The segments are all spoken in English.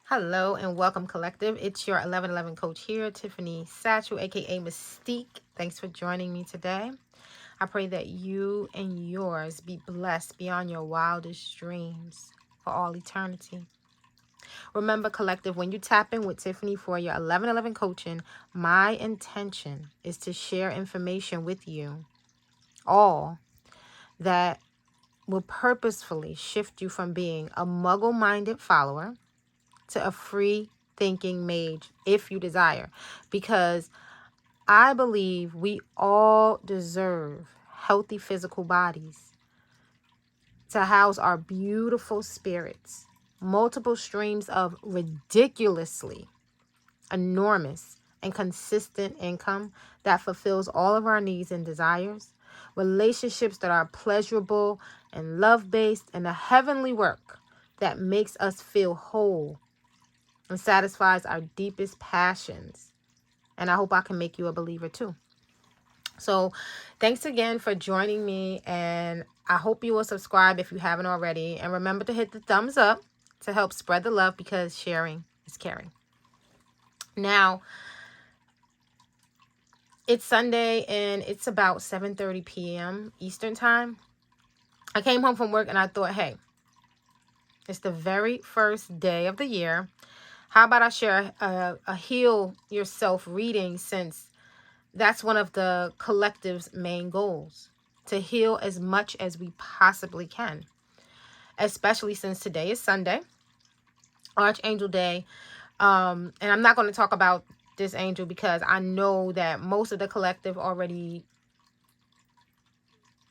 Hello and welcome, collective. It's your 1111 coach here, Tiffany Satchel, aka Mystique. Thanks for joining me today. I pray that you and yours be blessed beyond your wildest dreams for all eternity. Remember, collective, when you tap in with Tiffany for your 1111 coaching, my intention is to share information with you all that will purposefully shift you from being a muggle-minded follower to a free thinking mage if you desire, because I believe we all deserve healthy physical bodies to house our beautiful spirits, multiple streams of ridiculously enormous and consistent income that fulfills all of our needs and desires, relationships that are pleasurable and love-based, and a heavenly work that makes us feel whole and satisfies our deepest passions. And I hope I can make you a believer too. So thanks again for joining me, and I hope you will subscribe if you haven't already. And remember to hit the thumbs up to help spread the love, because sharing is caring. Now, it's Sunday and it's about 7:30 p.m. Eastern time. I came home from work and I thought, hey, it's the very first day of the year. How about I share a heal yourself reading, since that's one of the collective's main goals, to heal as much as we possibly can, especially since today is Sunday, Archangel Day. And I'm not going to talk about this angel because I know that most of the collective already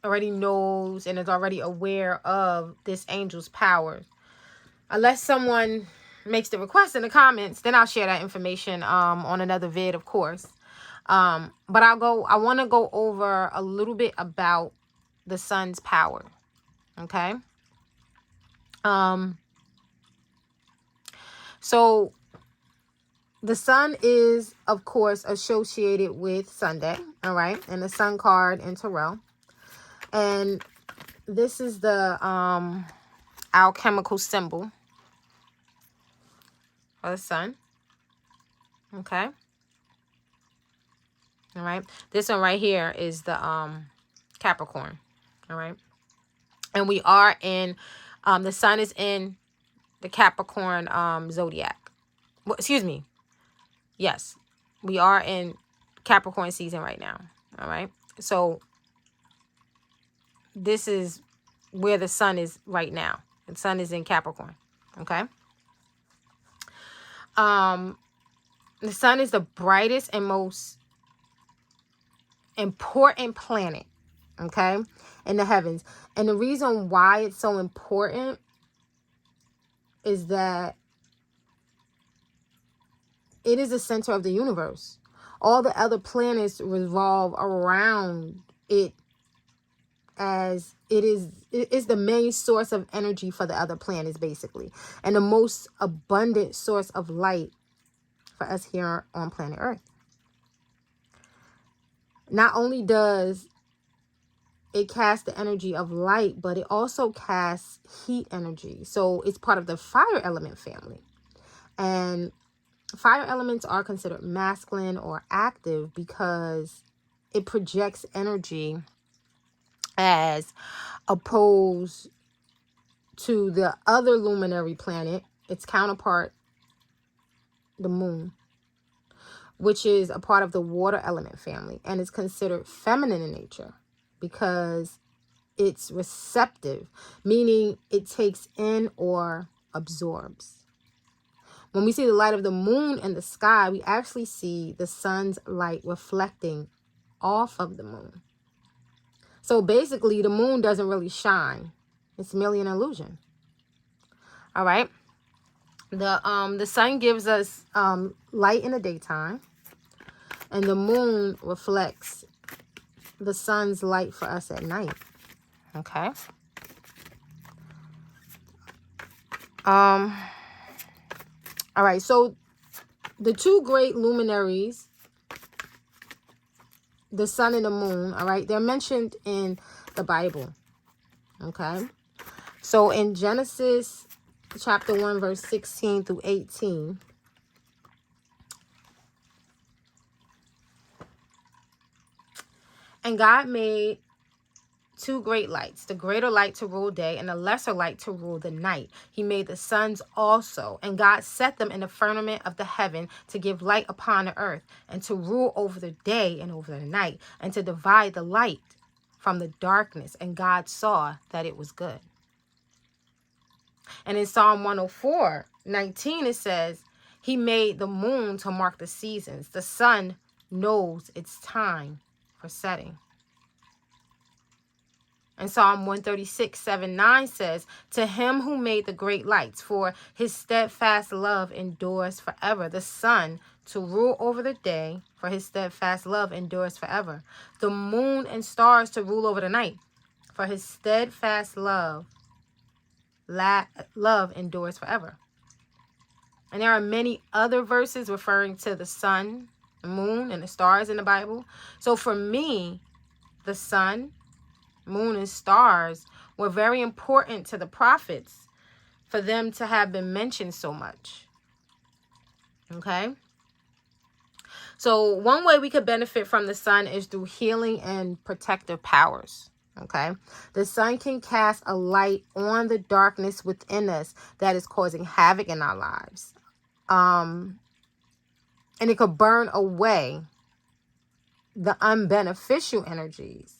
knows and is already aware of this angel's powers. Unless someone makes the request in the comments, then I'll share that information on another vid, of course. But I want to go over a little bit about the sun's power. Okay. So the sun is, of course, associated with Sunday. All right. And the sun card in Tarot. And this is the alchemical symbol for the sun. Okay. All right. This one right here is the Capricorn. All right. And we are in, the sun is in the Capricorn zodiac. Well, excuse me. Yes. We are in Capricorn season right now. All right. So this is where the sun is right now. The sun is in Capricorn. Okay. The sun is the brightest and most important planet, okay, in the heavens. And the reason why it's so important is that it is the center of the universe. All the other planets revolve around it, as it is the main source of energy for the other planets, basically, and the most abundant source of light for us here on planet Earth. Not only does it casts the energy of light, but it also casts heat energy. So it's part of the fire element family. And fire elements are considered masculine or active because it projects energy, as opposed to the other luminary planet, its counterpart, the moon, which is a part of the water element family and is considered feminine in nature, because it's receptive, meaning it takes in or absorbs. When we see the light of the moon in the sky, we actually see the sun's light reflecting off of the moon. So basically, the moon doesn't really shine. It's merely an illusion. All right. The sun gives us light in the daytime, and the moon reflects the sun's light for us at night. Okay. All right. So the two great luminaries, the sun and the moon, all right, they're mentioned in the Bible. Okay. So in Genesis chapter 1, verse 16 through 18. And God made two great lights, the greater light to rule day and the lesser light to rule the night. He made the suns also, and God set them in the firmament of the heaven to give light upon the earth, and to rule over the day and over the night, and to divide the light from the darkness. And God saw that it was good. And in Psalm 104:19, it says, He made the moon to mark the seasons. The sun knows its time for setting. And Psalm 136:7-9 says, To him who made the great lights, for his steadfast love endures forever. The sun to rule over the day, for his steadfast love endures forever. The moon and stars to rule over the night, for his steadfast love endures forever. And there are many other verses referring to the sun, the moon, and the stars in the Bible. So for me, the sun, moon, and stars were very important to the prophets for them to have been mentioned so much. Okay? So one way we could benefit from the sun is through healing and protective powers. Okay? The sun can cast a light on the darkness within us that is causing havoc in our lives. And it could burn away the unbeneficial energies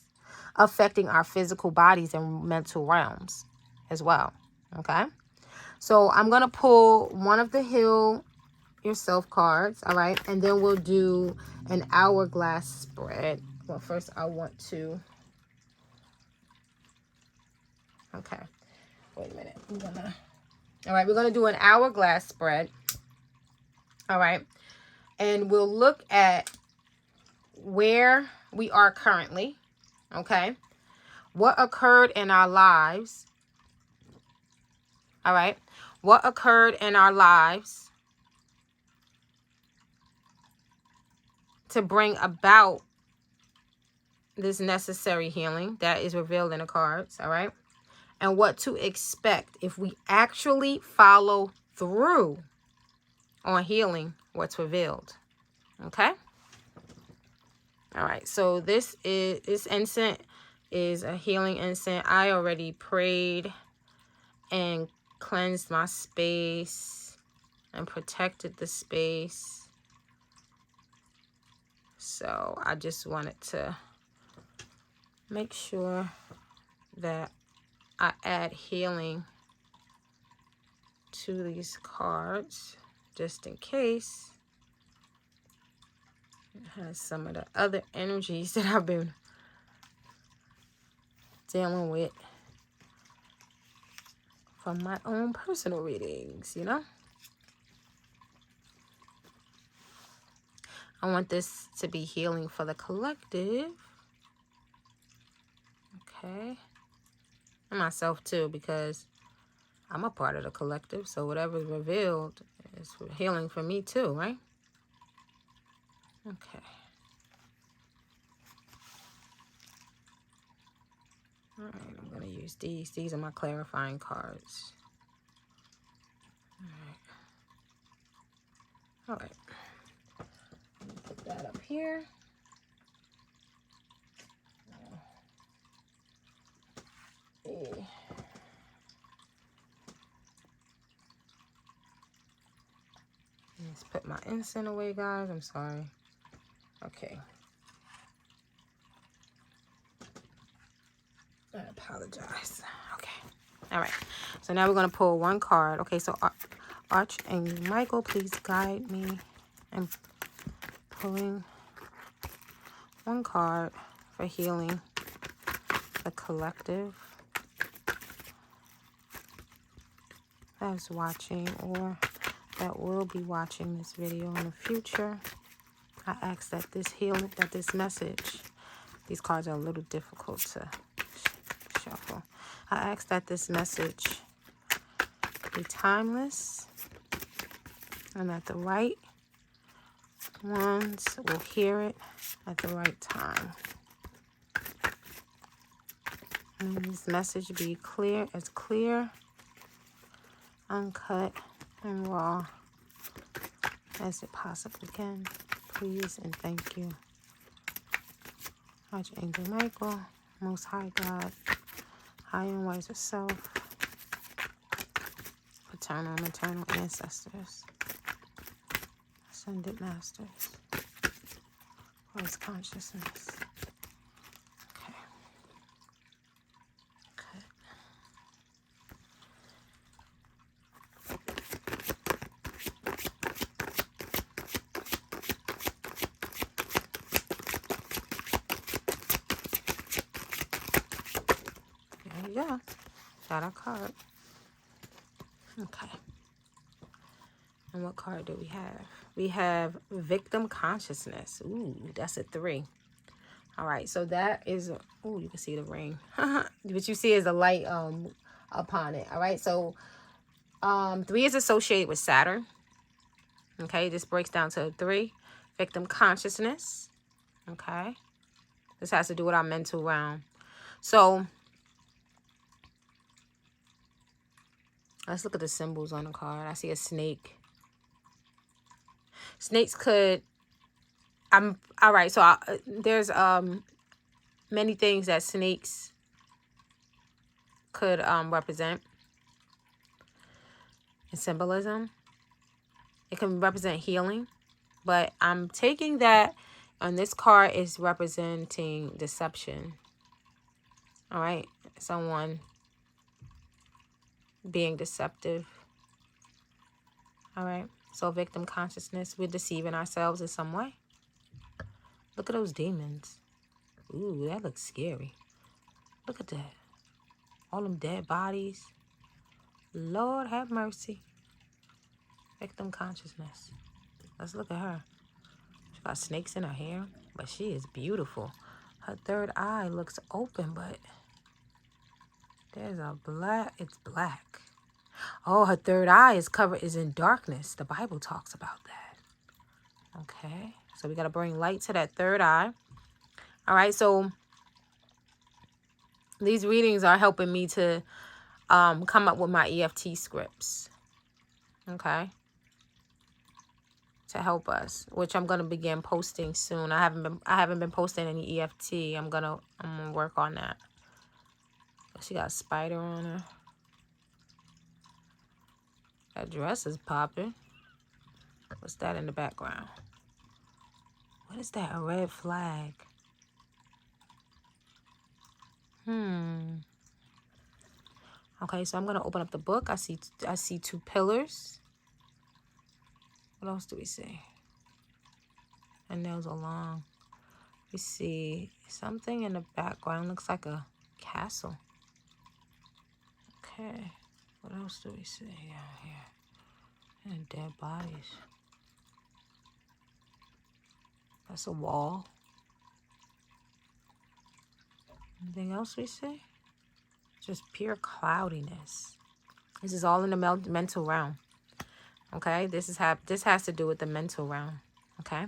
affecting our physical bodies and mental realms as well. Okay? So I'm going to pull one of the Heal Yourself cards, all right? And then we'll do an hourglass spread. Well, first I want to... Okay. Wait a minute. All right, we're going to do an hourglass spread. All right? And we'll look at where we are currently, okay? What occurred in our lives, all right? What occurred in our lives to bring about this necessary healing that is revealed in the cards, all right? And what to expect if we actually follow through on healing what's revealed, okay? All right, so this incense is a healing incense. I already prayed and cleansed my space and protected the space. So I just wanted to make sure that I add healing to these cards just in case it has some of the other energies that I've been dealing with from my own personal readings, you know? I want this to be healing for the collective. Okay. And myself too, because I'm a part of the collective. So whatever's revealed is healing for me too, right? Okay. All right, I'm going to use these. These are my clarifying cards. All right. Put that up here. Let's put my incense away, guys. I'm sorry. Okay. I apologize. Okay. All right. So now we're going to pull one card. Okay, so Archangel Michael, please guide me in pulling one card for healing the collective that's watching or that will be watching this video in the future. I ask that this healing, that this message, these cards are a little difficult to shuffle. I ask that this message be timeless and that the right ones will hear it at the right time. And this message be clear uncut and raw as it possibly can. Please and thank you. Archangel Michael, Most High God, High and Wiser Self, paternal and maternal ancestors, ascended masters, voice consciousness. Okay. Good. There you go. Got our card. Okay. And what card do we have? We have victim consciousness. Ooh, that's a 3. All right, so that is, oh, you can see the ring. What you see is a light upon it. All right, so 3 is associated with Saturn. Okay, this breaks down to a 3. Victim consciousness. Okay, this has to do with our mental realm. So let's look at the symbols on the card. I see a snake. Snakes could, all right, so there's many things that snakes could represent in symbolism. It can represent healing, but I'm taking that on this card is representing deception. All right, someone being deceptive. All right, so victim consciousness, we're deceiving ourselves in some way. Look at those demons. Ooh, that looks scary. Look at that. All them dead bodies. Lord have mercy. Victim consciousness. Let's look at her. She got snakes in her hair, but she is beautiful. Her third eye looks open, but there's a black, it's black. Oh, her third eye is in darkness. The Bible talks about that. Okay, so we got to bring light to that third eye. All right, so these readings are helping me to come up with my EFT scripts. Okay, to help us, which I'm gonna begin posting soon. I haven't been posting any EFT. I'm gonna work on that. She got a spider on her. That dress is popping. What's that in the background? What is that? A red flag. Okay, so I'm gonna open up the book. I see 2 pillars. What else do we see? And nails are long. We see something in the background. Looks like a castle. Okay. What else do we see out here? And dead bodies. That's a wall. Anything else we see? Just pure cloudiness. This is all in the mental realm. Okay, this has to do with the mental realm. Okay,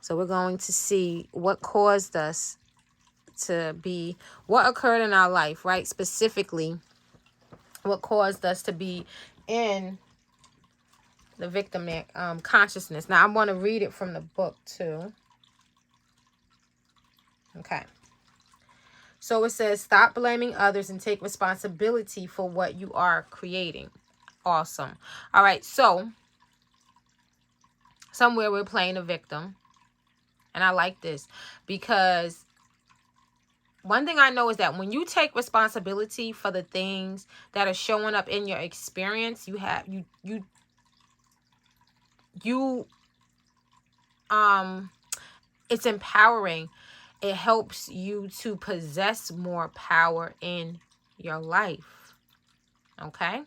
so we're going to see what caused us to be, what occurred in our life, right? Specifically, what caused us to be in the victim consciousness. Now, I want to read it from the book too. Okay. So it says, stop blaming others and take responsibility for what you are creating. Awesome. All right. So somewhere we're playing a victim. And I like this because one thing I know is that when you take responsibility for the things that are showing up in your experience, it's empowering. It helps you to possess more power in your life. Okay?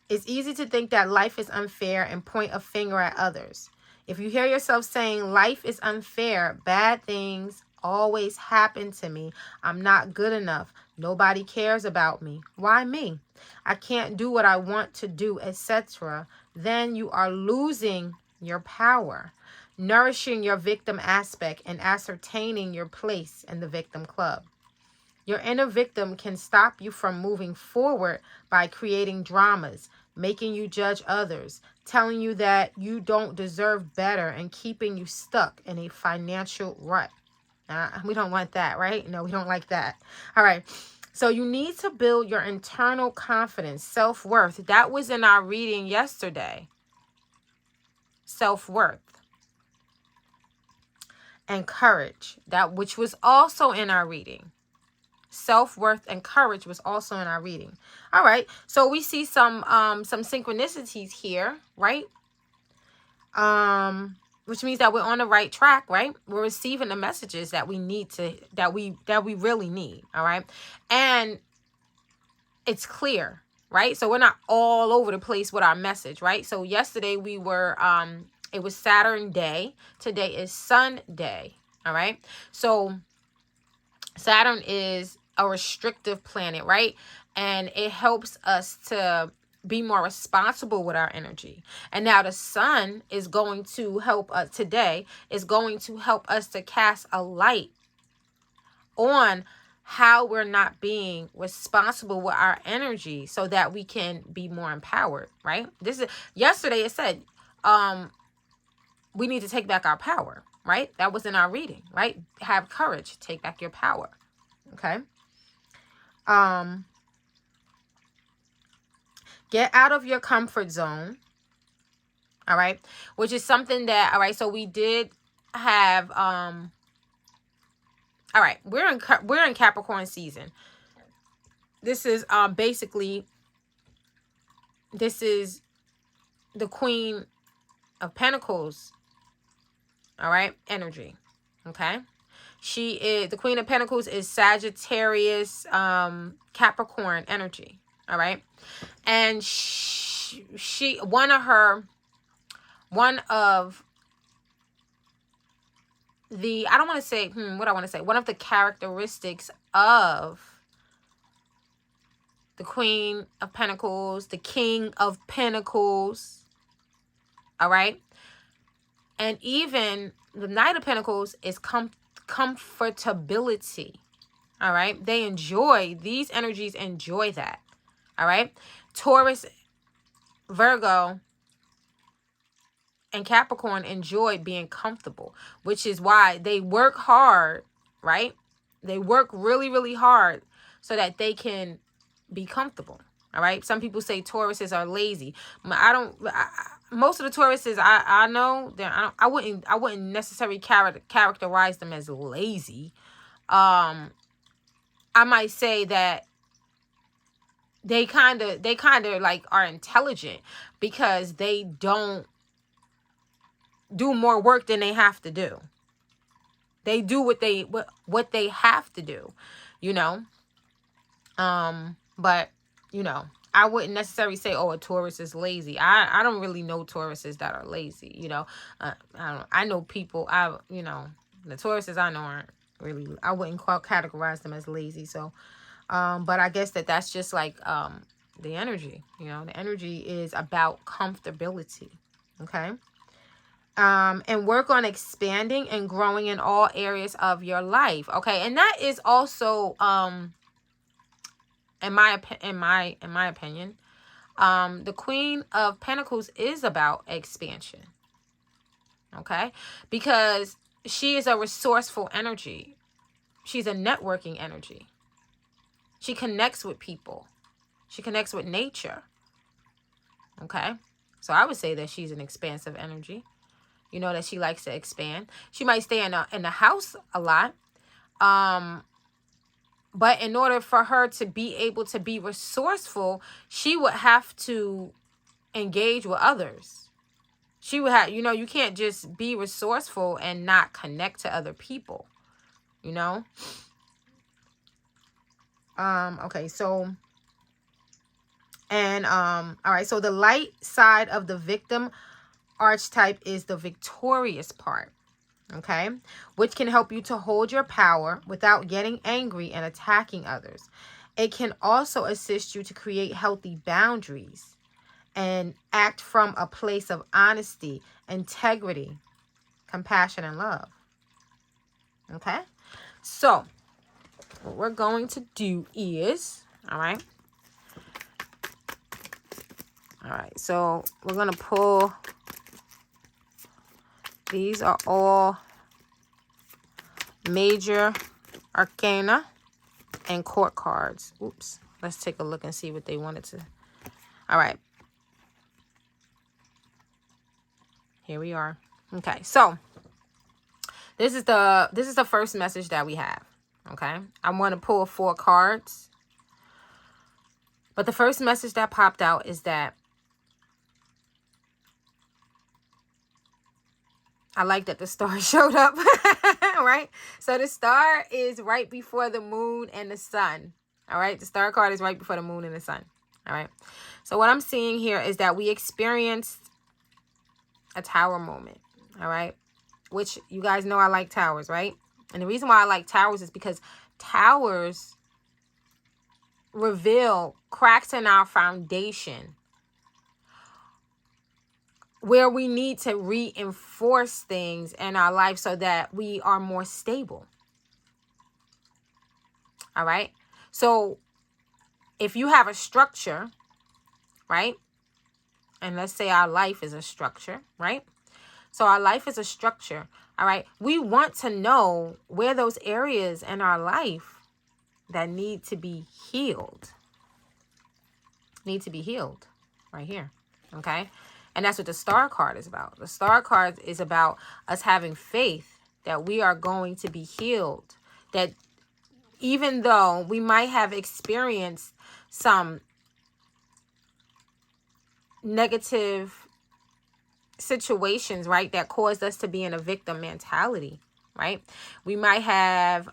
It's easy to think that life is unfair and point a finger at others. If you hear yourself saying life is unfair, bad things always happen to me, I'm not good enough, nobody cares about me, why me? I can't do what I want to do, etc., then you are losing your power, nourishing your victim aspect, and ascertaining your place in the victim club. Your inner victim can stop you from moving forward by creating dramas, making you judge others, telling you that you don't deserve better, and keeping you stuck in a financial rut. We don't want that, right? No, we don't like that. All right. So you need to build your internal confidence, self-worth. That was in our reading yesterday. Self-worth and courage, that which was also in our reading. Self-worth and courage was also in our reading. All right. So we see some synchronicities here, right? Which means that we're on the right track, right? We're receiving the messages that we need to, that we really need. All right. And it's clear, right? So we're not all over the place with our message, right? So yesterday we were, it was Saturn day. Today is Sun day. All right. So Saturn is a restrictive planet, right? And it helps us to be more responsible with our energy. And now the sun is going to help us today, is going to help us to cast a light on how we're not being responsible with our energy so that we can be more empowered, right? This is yesterday it said we need to take back our power, right? That was in our reading, right? Have courage, take back your power. Okay. Get out of your comfort zone. All right. Which is something that, all right. So we did have, all right. We're in Capricorn season. This is, basically, this is the Queen of Pentacles. All right. Energy. Okay. She is, the Queen of Pentacles is Sagittarius, Capricorn energy. All right. And she one of the, I don't want to say, what I want to say, one of the characteristics of the Queen of Pentacles, the King of Pentacles, all right, and even the Knight of Pentacles is comfortability, all right? They enjoy, these energies enjoy that, all right? Taurus, Virgo, and Capricorn enjoy being comfortable, which is why they work hard, right? They work really, really hard so that they can be comfortable, all right? Some people say Tauruses are lazy. Most of the Tauruses I know, I wouldn't necessarily characterize them as lazy. I might say that they kind of like are intelligent because they don't do more work than they have to do. They do what they have to do, you know. But you know, I wouldn't necessarily say, oh, a Taurus is lazy. I don't really know Tauruses that are lazy, you know. I know people, you know, the Tauruses I know aren't really, I wouldn't categorize them as lazy. So, but I guess that's just like, the energy, you know, the energy is about comfortability. Okay. And work on expanding and growing in all areas of your life. Okay. And that is also, in my opinion, the Queen of Pentacles is about expansion. Okay. Because she is a resourceful energy. She's a networking energy. She connects with people. She connects with nature. Okay. So I would say that she's an expansive energy. You know, that she likes to expand. She might stay in the house a lot. But in order for her to be able to be resourceful, she would have to engage with others. She would have, you know, you can't just be resourceful and not connect to other people, you know? Okay, so, and, all right, so the light side of the victim archetype is the victorious part, okay, which can help you to hold your power without getting angry and attacking others. It can also assist you to create healthy boundaries and act from a place of honesty, integrity, compassion, and love. Okay, so what we're going to do is, all right. All right, so we're going to pull. These are all major arcana and court cards. Oops. Let's take a look and see what they wanted to. All right. Here we are. Okay, so this is the first message that we have. Okay, I want to pull 4 cards, but the first message that popped out is that I like that the star showed up, right? So the star is right before the moon and the sun. All right, the star card is right before the moon and the sun. All right, so what I'm seeing here is that we experienced a tower moment. All right, which you guys know I like towers, right? And the reason why I like towers is because towers reveal cracks in our foundation where we need to reinforce things in our life so that we are more stable. All right. So if you have a structure, right? And let's say our life is a structure, right? So our life is a structure. All right. We want to know where those areas in our life that need to be healed right here. Okay. And that's what the star card is about. The star card is about us having faith that we are going to be healed. That even though we might have experienced some negative situations, right, that caused us to be in a victim mentality, right? We might have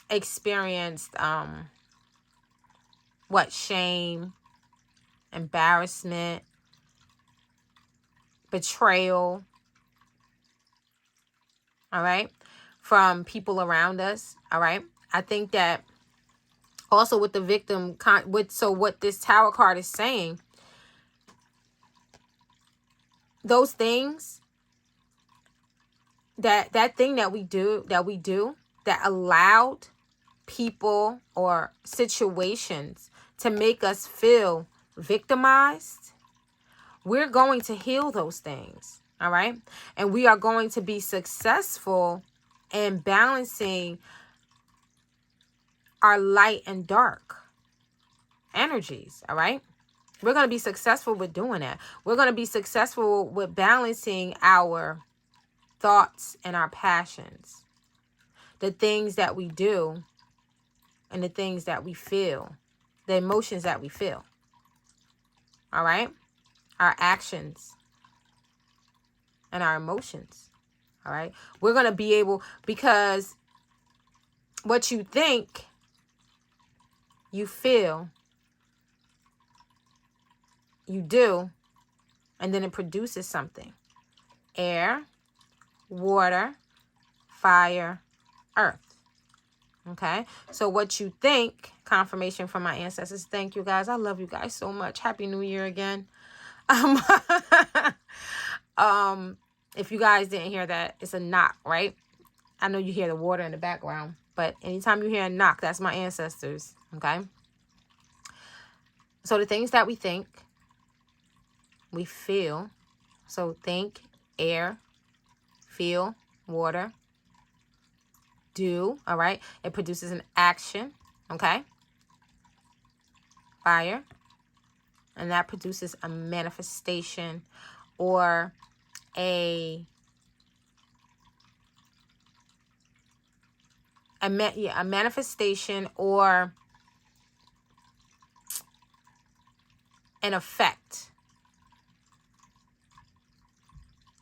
experienced shame, embarrassment, betrayal, all right, from people around us, all right? I think that also with the victim, so what this tower card is saying, those things, that thing that we do that allowed people or situations to make us feel victimized, we're going to heal those things, all right? And we are going to be successful in balancing our light and dark energies, all right? We're going to be successful with doing that. We're going to be successful with balancing our thoughts and our passions, the things that we do and the things that we feel, the emotions that we feel, all right? Our actions and our emotions, all right? We're going to be able, because what you think, you feel, you do, and then it produces something. Air, water, fire, earth. Okay, so what you think, confirmation from my ancestors. Thank you guys. I love you guys so much. Happy New Year again. If you guys didn't hear that, it's a knock, right? I know you hear the water in the background, but anytime you hear a knock, that's my ancestors. Okay, so the things that we think, we feel. So think, air, feel, water, do, all right? It produces an action, okay? Fire. And that produces a manifestation or a manifestation or an effect.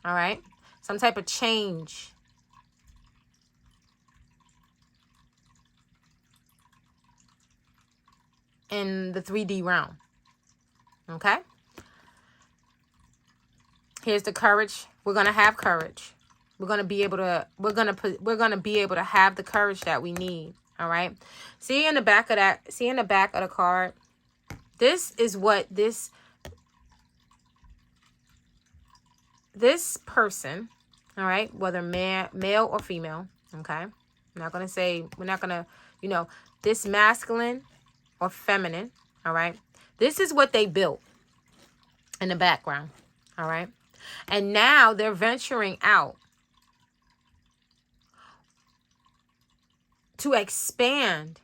All right? Some type of change. In the 3D realm. Okay? Here's the courage. We're going to have courage. We're going to be able to have the courage that we need, all right? See in the back of the card. This is what this person, all right, whether male or female, okay? I'm not going to say, we're not going to, this masculine or feminine, all right? This is what they built in the background, all right? And now they're venturing out to expand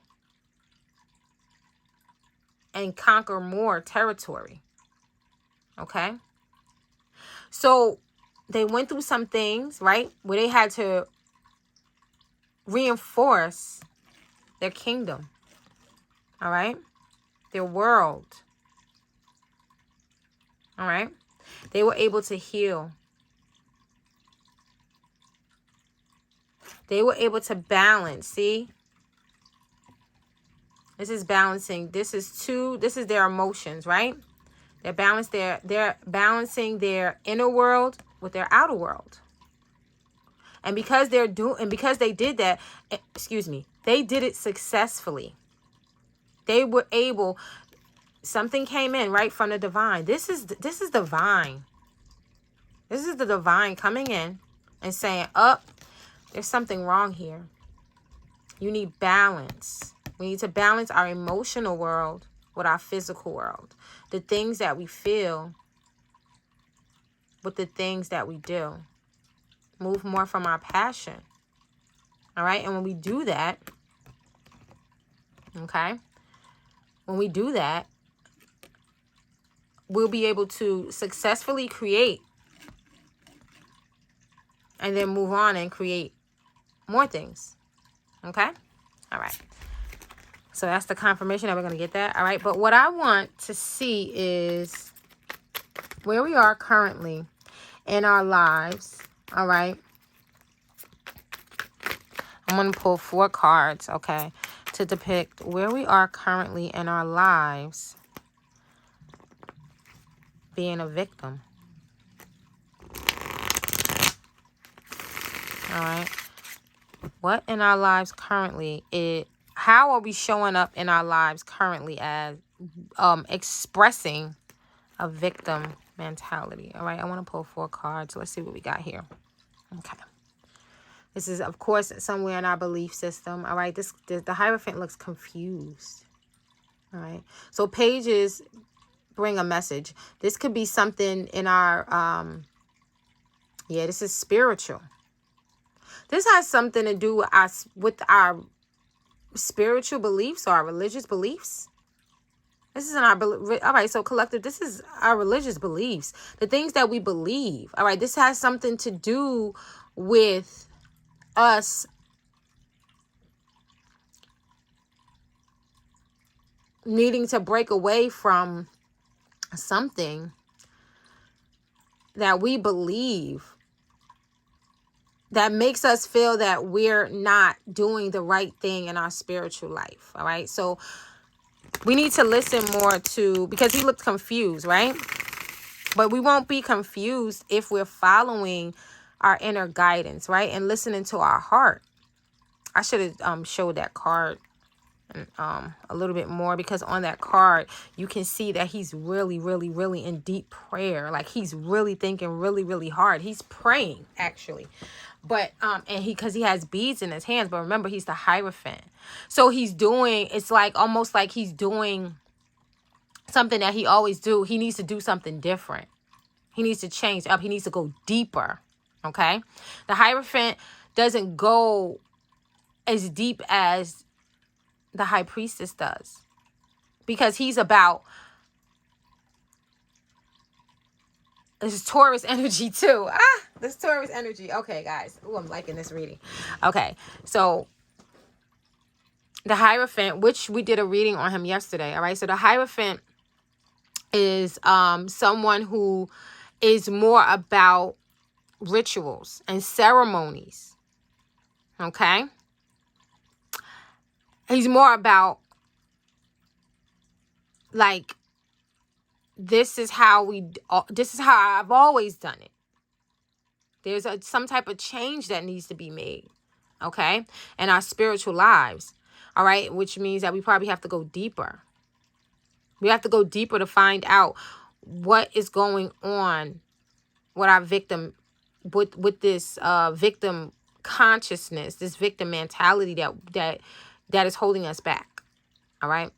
and conquer more territory, okay? So they went through some things, right, where they had to reinforce their kingdom, all right? Their world, all right? They were able to heal. They were able to balance, see? This is balancing. This is their emotions, right? They're balancing their inner world with their outer world. And because they did that, they did it successfully. They were able, something came in right from the divine. This is divine. This is the divine coming in and saying, there's something wrong here. You need balance. We need to balance our emotional world with our physical world. The things that we feel with the things that we do. Move more from our passion. All right? And when we do that, okay? When we do that, we'll be able to successfully create and then move on and create more things. Okay? All right. So that's the confirmation that we're going to get that. All right. But what I want to see is where we are currently in our lives. All right. I'm going to pull 4 cards, okay, to depict where we are currently in our lives being a victim. All right. What in our lives currently how are we showing up in our lives currently as expressing a victim mentality? All right, I want to pull 4 cards. Let's see what we got here. Okay. This is, of course, somewhere in our belief system. All right, the Hierophant looks confused. All right, so pages bring a message. This could be something in our, this is spiritual. This has something to do with our spiritual beliefs or our religious beliefs. This is in our, all right, so collective, this is our religious beliefs, the things that we believe. All right, this has something to do with us needing to break away from something that we believe that makes us feel that we're not doing the right thing in our spiritual life. All right. So we need to listen more because he looked confused, right? But we won't be confused if we're following our inner guidance, right? And listening to our heart. I should have showed that card a little bit more, because on that card you can see that he's really, really, really in deep prayer. Like he's really thinking really, really hard. He's praying actually. But and because he has beads in his hands, but remember he's the Hierophant. So it's like almost like he's doing something that he always do. He needs to do something different. He needs to change up. He needs to go deeper. Okay? The Hierophant doesn't go as deep as the High Priestess does, because he's about, this is Taurus energy too. This Taurus energy. Okay, guys. Ooh, I'm liking this reading. Okay, so the Hierophant, which we did a reading on him yesterday. All right, so the Hierophant is someone who is more about rituals and ceremonies. Okay, he's more about like, this is how I've always done it. There's some type of change that needs to be made, okay, in our spiritual lives, all right, which means that we probably have to go deeper. We have to go deeper to find out what is going on with our victim, with this victim consciousness, this victim mentality that is holding us back. All right.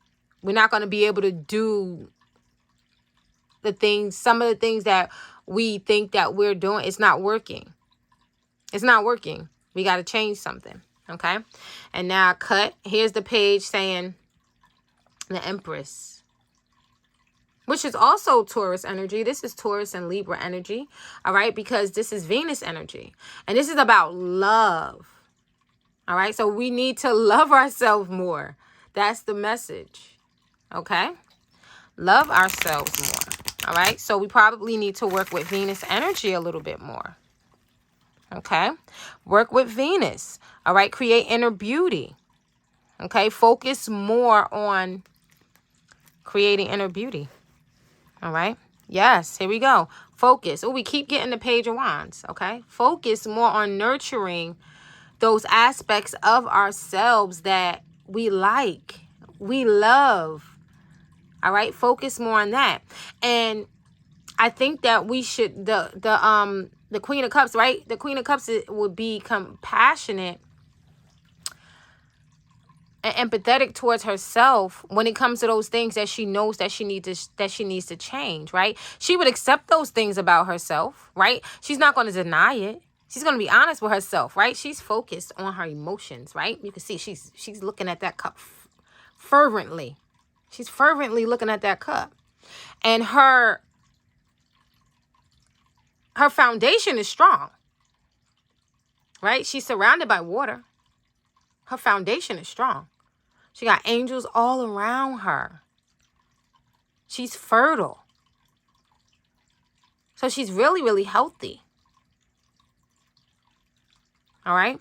We're not going to be able to do some of the things that we think that we're doing. It's not working. It's not working. We got to change something. Okay. And now here's the page saying the Empress, which is also Taurus energy. This is Taurus and Libra energy. All right. Because this is Venus energy. And this is about love. All right. So we need to love ourselves more. That's the message. Okay. Love ourselves more. All right. So we probably need to work with Venus energy a little bit more. Okay. Work with Venus. All right. Create inner beauty. Okay. Focus more on creating inner beauty. All right. Yes. Here we go. Focus. Oh, we keep getting the Page of Wands. Okay. Focus more on nurturing those aspects of ourselves that we like, we love. All right. Focus more on that. And I think that we should, the Queen of Cups, right? The Queen of Cups would be compassionate and empathetic towards herself when it comes to those things that she knows that she needs to change, right? She would accept those things about herself, right? She's not going to deny it. She's going to be honest with herself, right? She's focused on her emotions, right? You can see she's looking at that cup fervently. She's fervently looking at that cup. And her foundation is strong, right? She's surrounded by water. Her foundation is strong. She got angels all around her. She's fertile. So she's really, really healthy. All right?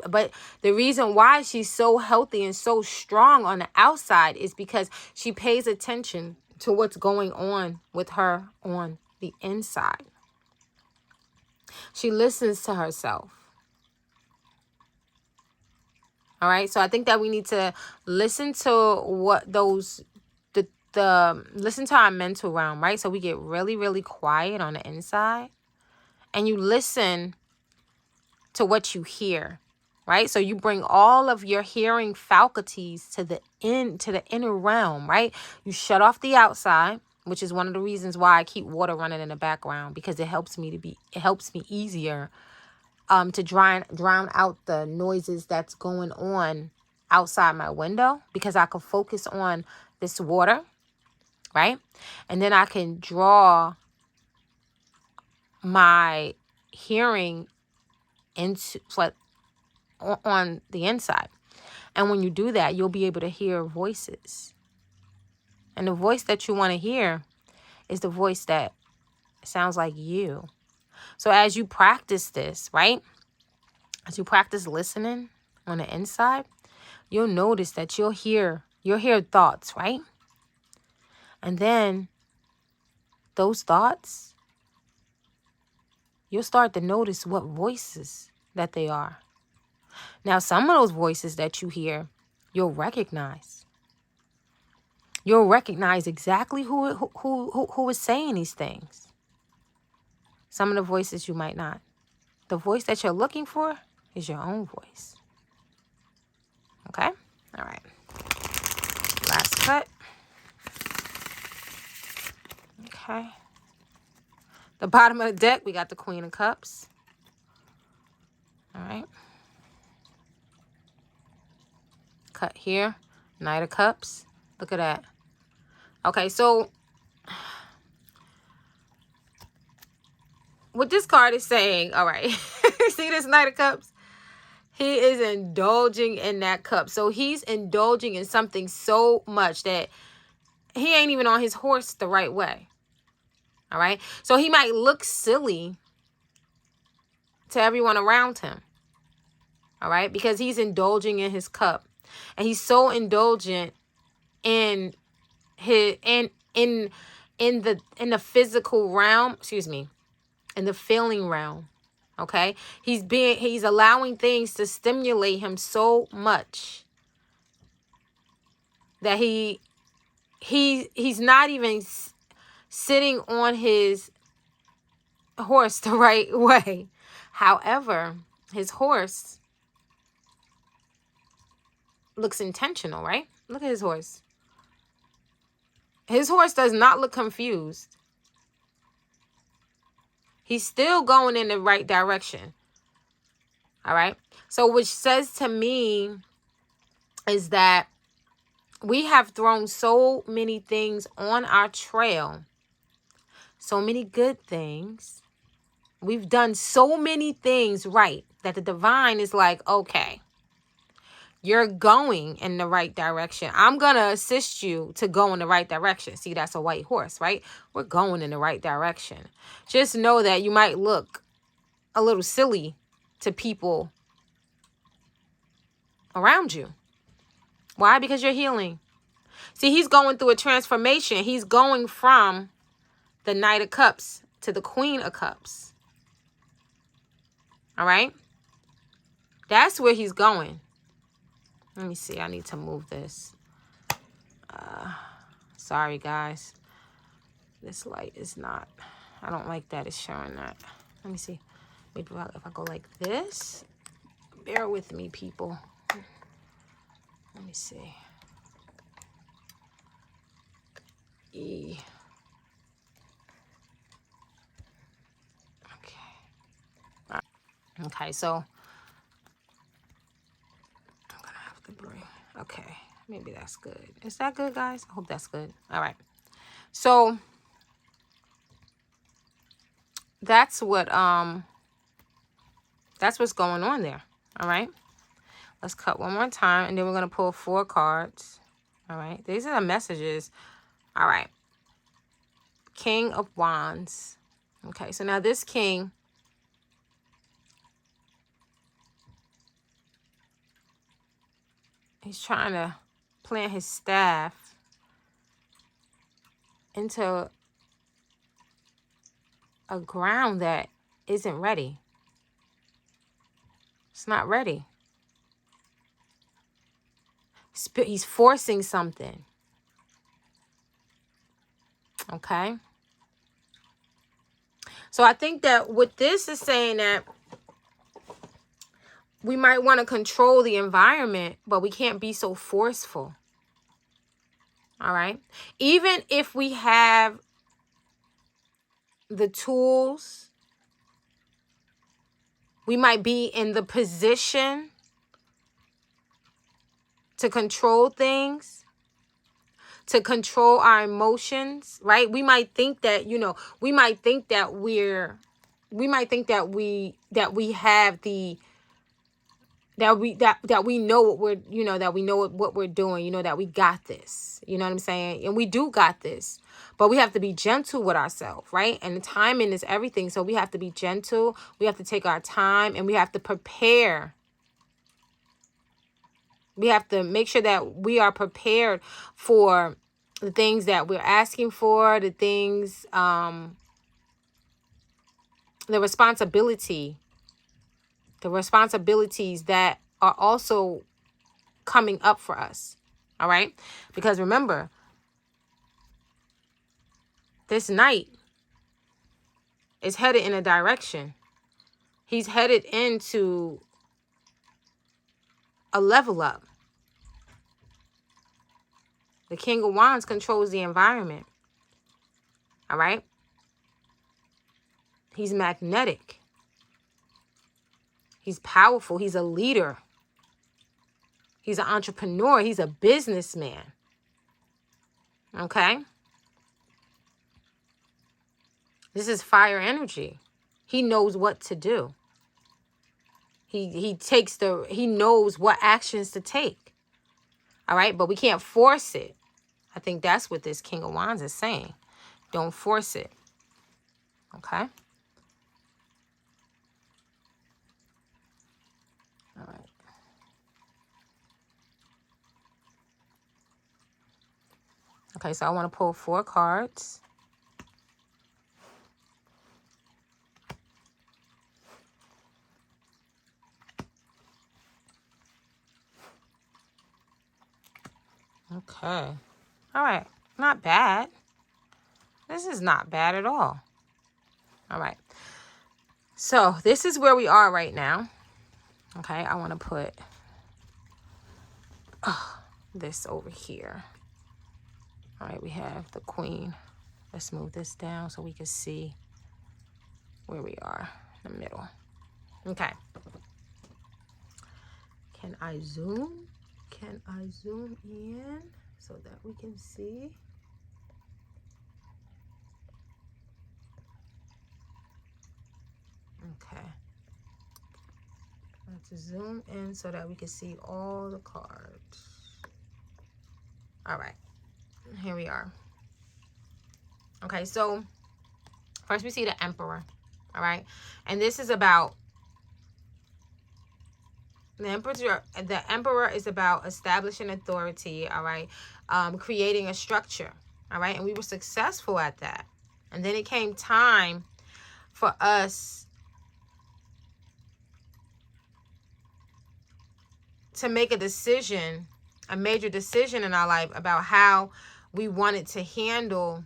But the reason why she's so healthy and so strong on the outside is because she pays attention to what's going on with her on the inside. She listens to herself. All right. So I think that we need to listen to what listen to our mental realm, right? So we get really, really quiet on the inside and you listen to what you hear, right? So you bring all of your hearing faculties to the inner realm, right? You shut off the outside, which is one of the reasons why I keep water running in the background, because it helps me easier to drown out the noises that's going on outside my window, because I can focus on this water, right? And then I can draw my hearing into on the inside. And when you do that, you'll be able to hear voices. And the voice that you want to hear is the voice that sounds like you. So as you practice this, right? As you practice listening on the inside, you'll notice that you'll hear thoughts, right? And then those thoughts, you'll start to notice what voices that they are. Now, some of those voices that you hear, you'll recognize. You'll recognize exactly who is saying these things. Some of the voices you might not. The voice that you're looking for is your own voice. Okay? All right. Last cut. Okay. The bottom of the deck, we got the Queen of Cups. All right. Cut here. Knight of Cups. Look at that. Okay, so what this card is saying, all right. See this Knight of Cups? He is indulging in that cup. So he's indulging in something so much that he ain't even on his horse the right way. All right. So he might look silly to everyone around him. All right. Because he's indulging in his cup. And he's so indulgent in his in the physical realm, in the feeling realm. Okay? He's allowing things to stimulate him so much that he's not even sitting on his horse the right way. However, his horse looks intentional, right? Look at his horse. His horse does not look confused. He's still going in the right direction. All right. So which says to me is that we have thrown so many things on our trail, so many good things. We've done so many things right that the divine is like, okay, you're going in the right direction. I'm going to assist you to go in the right direction. See, that's a white horse, right? We're going in the right direction. Just know that you might look a little silly to people around you. Why? Because you're healing. See, he's going through a transformation. He's going from the Knight of Cups to the Queen of Cups. All right? That's where he's going. Let me see. I need to move this. Sorry, guys. This light is not... I don't like that it's showing that. Let me see. Maybe if I go like this. Bear with me, people. Let me see. E. Okay. Okay, so I'm gonna have to bring. Okay, maybe that's good. Is that good, guys? I hope that's good. All right. So that's what's going on there. All right. Let's cut one more time, and then we're gonna pull 4 cards. All right. These are the messages. All right. King of Wands. Okay. So now this king. He's trying to plant his staff into a ground that isn't ready. It's not ready. He's forcing something. Okay. So I think that what this is saying that we might want to control the environment, but we can't be so forceful. All right. Even if we have the tools, we might be in the position to control things, to control our emotions, right? We might think that, we might think that we have the, that we know what we're, that we know what we're doing, that we got this, you know what I'm saying? And we do got this, but we have to be gentle with ourselves, right? And the timing is everything. So we have to be gentle. We have to take our time, and we have to prepare. We have to make sure that we are prepared for the things that we're asking for, the things, the responsibilities that are also coming up for us. All right? Because remember, this knight is headed in a direction. He's headed into a level up. The King of Wands controls the environment. All right? He's magnetic. He's powerful. He's a leader. He's an entrepreneur. He's a businessman. Okay? This is fire energy. He knows what to do. He knows what actions to take. All right? But we can't force it. I think that's what this King of Wands is saying. Don't force it. Okay? All right. Okay, so I want to pull 4 cards. Okay. All right. Not bad. This is not bad at all. All right. So this is where we are right now. Okay, I want to put this over here. All right, we have the Queen. Let's move this down so we can see where we are in the middle. Okay. Can I zoom? Can I zoom in so that we can see? Okay. Let's zoom in so that we can see all the cards. All right. Here we are. Okay, so first we see the Emperor. All right. And this is about the Emperor is about establishing authority, all right, creating a structure, all right, and we were successful at that. And then it came time for us to make a decision, a major decision in our life about how we wanted to handle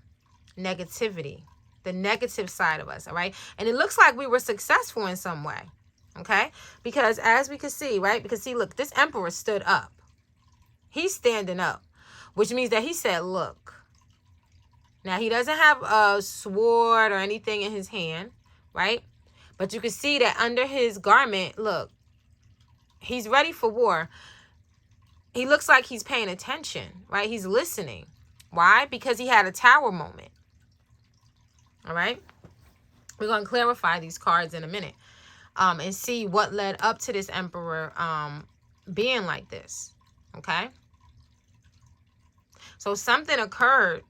negativity, the negative side of us, all right? And it looks like we were successful in some way. Okay, because as we can see, right, because see, look, this Emperor stood up. He's standing up, which means that he said, look. Now, he doesn't have a sword or anything in his hand, right? But you can see that under his garment, look, he's ready for war. He looks like he's paying attention, right? He's listening. Why? Because he had a tower moment. All right? We're going to clarify these cards in a minute. And see what led up to this Emperor being like this. Okay, so something occurred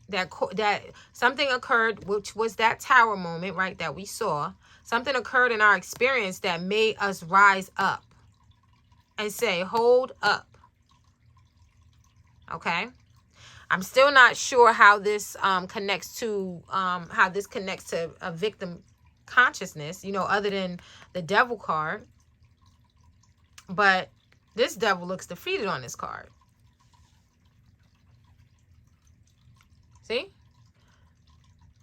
which was that tower moment, right, that we saw. Something occurred in our experience that made us rise up and say, hold up. Okay, I'm still not sure how this connects to a victim consciousness, you know, other than the Devil card. But this devil looks defeated on this card. See?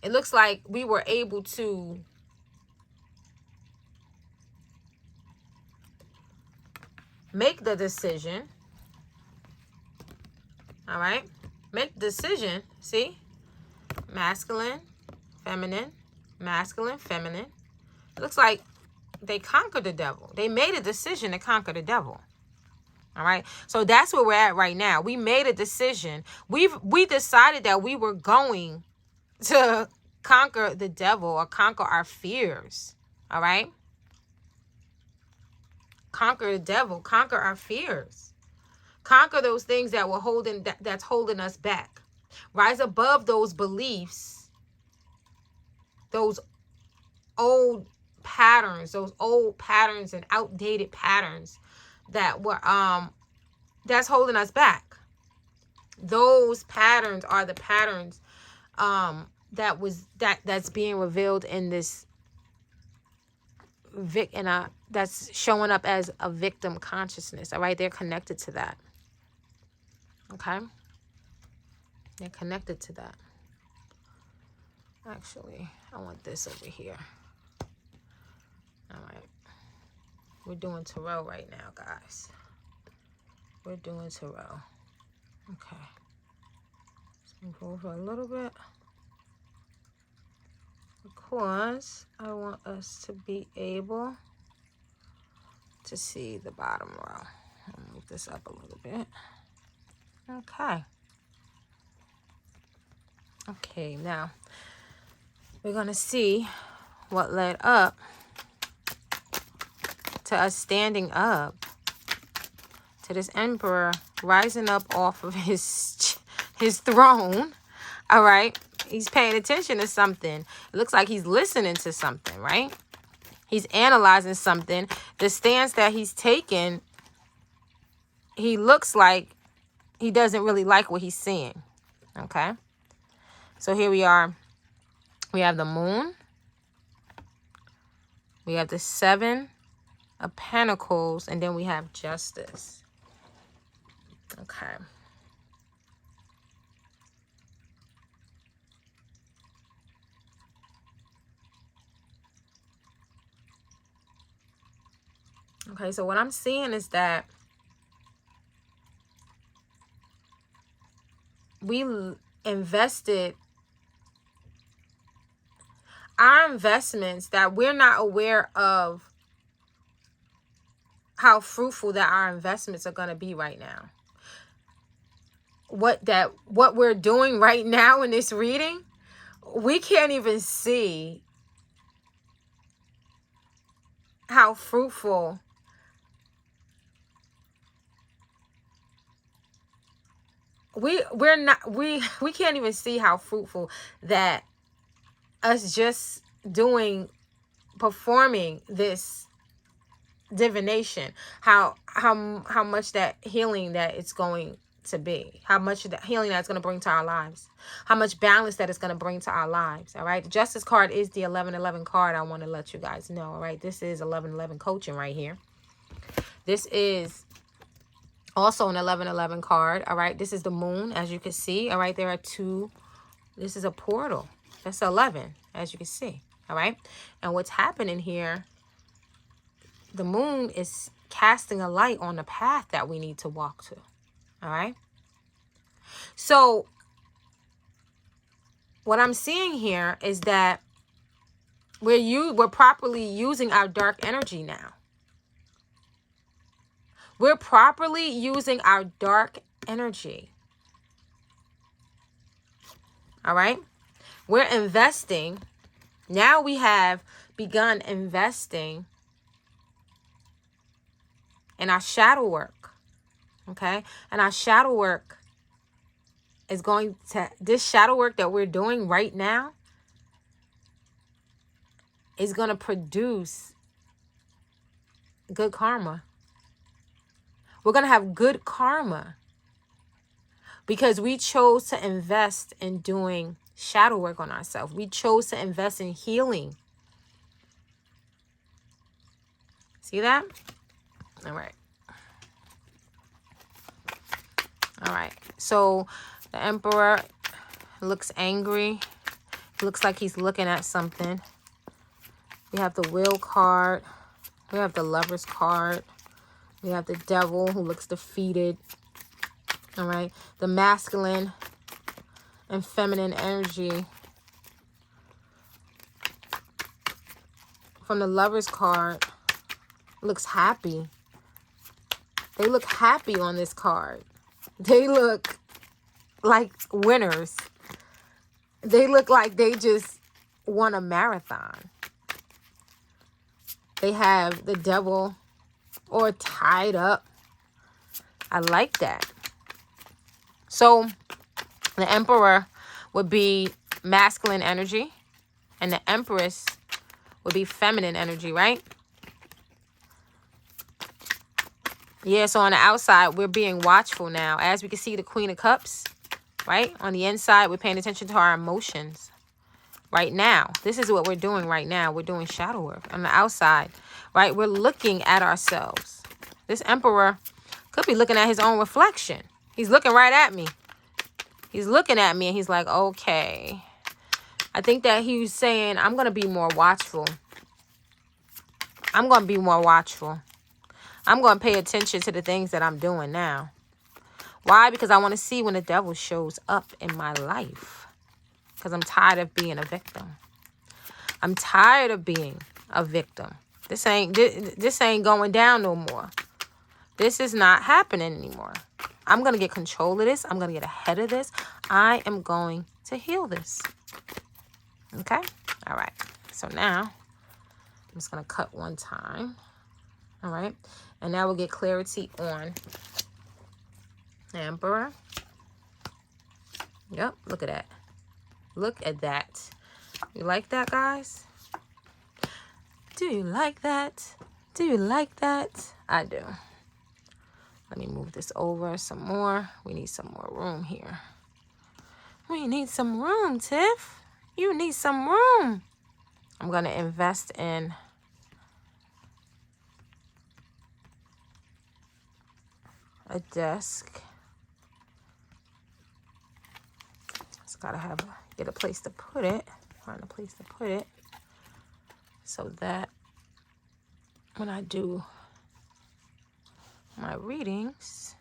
It looks like we were able to make the decision. All right? Make the decision. See? Masculine, feminine, masculine, feminine. It looks like they conquered the devil. They made a decision to conquer the devil. All right. So that's where we're at right now. We made a decision. We decided that we were going to conquer the devil or conquer our fears. All right. Conquer the devil, conquer our fears. Conquer those things that were that's holding us back. Rise above those beliefs, those old patterns and outdated patterns that were that's holding us back. Those patterns are the patterns that's being revealed in this that's showing up as a victim consciousness. All right, they're connected to that. Okay, they're connected to that. Actually, I want this over here. All right, we're doing tarot right now, guys. We're doing tarot. Okay, let's move over a little bit because I want us to be able to see the bottom row. I'll move this up a little bit. Okay. Okay, now we're going to see what led up to us standing up, to this Emperor rising up off of his throne. All right. He's paying attention to something. It looks like he's listening to something, right? He's analyzing something. The stance that he's taken, he looks like he doesn't really like what he's seeing. Okay. So here we are. We have the Moon. We have the Seven of Pentacles. And then we have Justice. Okay. Okay, so what I'm seeing is that we invested our investments that we're not aware of how fruitful that our investments are going to be right now. What we're doing right now in this reading, we can't even see how fruitful we can't even see how fruitful that us just performing this divination, how much that healing that it's going to be, how much that healing that's going to bring to our lives, how much balance that it's going to bring to our lives. All right, the Justice card is the 1111 card. I want to let you guys know. All right, this is 1111 coaching right here. This is also an 1111 card. All right, this is the moon, as you can see. All right, there are two. This is a portal. That's 11, as you can see. All right, and what's happening here, the moon is casting a light on the path that we need to walk to. All right, so what I'm seeing here is that we're properly using our dark energy now. We're properly using our dark energy. All right, we're investing. Now we have begun investing in our shadow work. Okay, and our shadow work is this shadow work that we're doing right now is going to produce good karma. We're going to have good karma because we chose to invest in doing shadow work on ourselves. We chose to invest in healing. See that? All right. All right. So the Emperor looks angry. Looks like he's looking at something. We have the Wheel card. We have the Lover's card. We have the Devil who looks defeated. All right. The masculine and feminine energy from the Lover's card looks happy. They look happy on this card. They look like winners. They look like they just won a marathon. They have the Devil or tied up. I like that. So the Emperor would be masculine energy and the Empress would be feminine energy, right? Yeah, so on the outside, we're being watchful now. As we can see, the Queen of Cups, right? On the inside, we're paying attention to our emotions right now. This is what we're doing right now. We're doing shadow work. On the outside, right? We're looking at ourselves. This Emperor could be looking at his own reflection. He's looking right at me. He's looking at me and he's like, okay. I think that he's saying, I'm going to be more watchful. I'm going to be more watchful. I'm going to pay attention to the things that I'm doing now. Why? Because I want to see when the Devil shows up in my life. Because I'm tired of being a victim. I'm tired of being a victim. This ain't going down no more. This is not happening anymore. I'm going to get control of this. I'm going to get ahead of this. I am going to heal this. Okay? All right. So now, I'm just going to cut one time. All right? And now we'll get clarity on the Emperor. Yep, look at that. Look at that. You like that, guys? Do you like that? Do you like that? I do. Let me move this over some more. We need some more room here. We need some room, Tiff. You need some room. I'm going to invest in a desk. Just got to get a place to put it. Find a place to put it so that when I do my readings,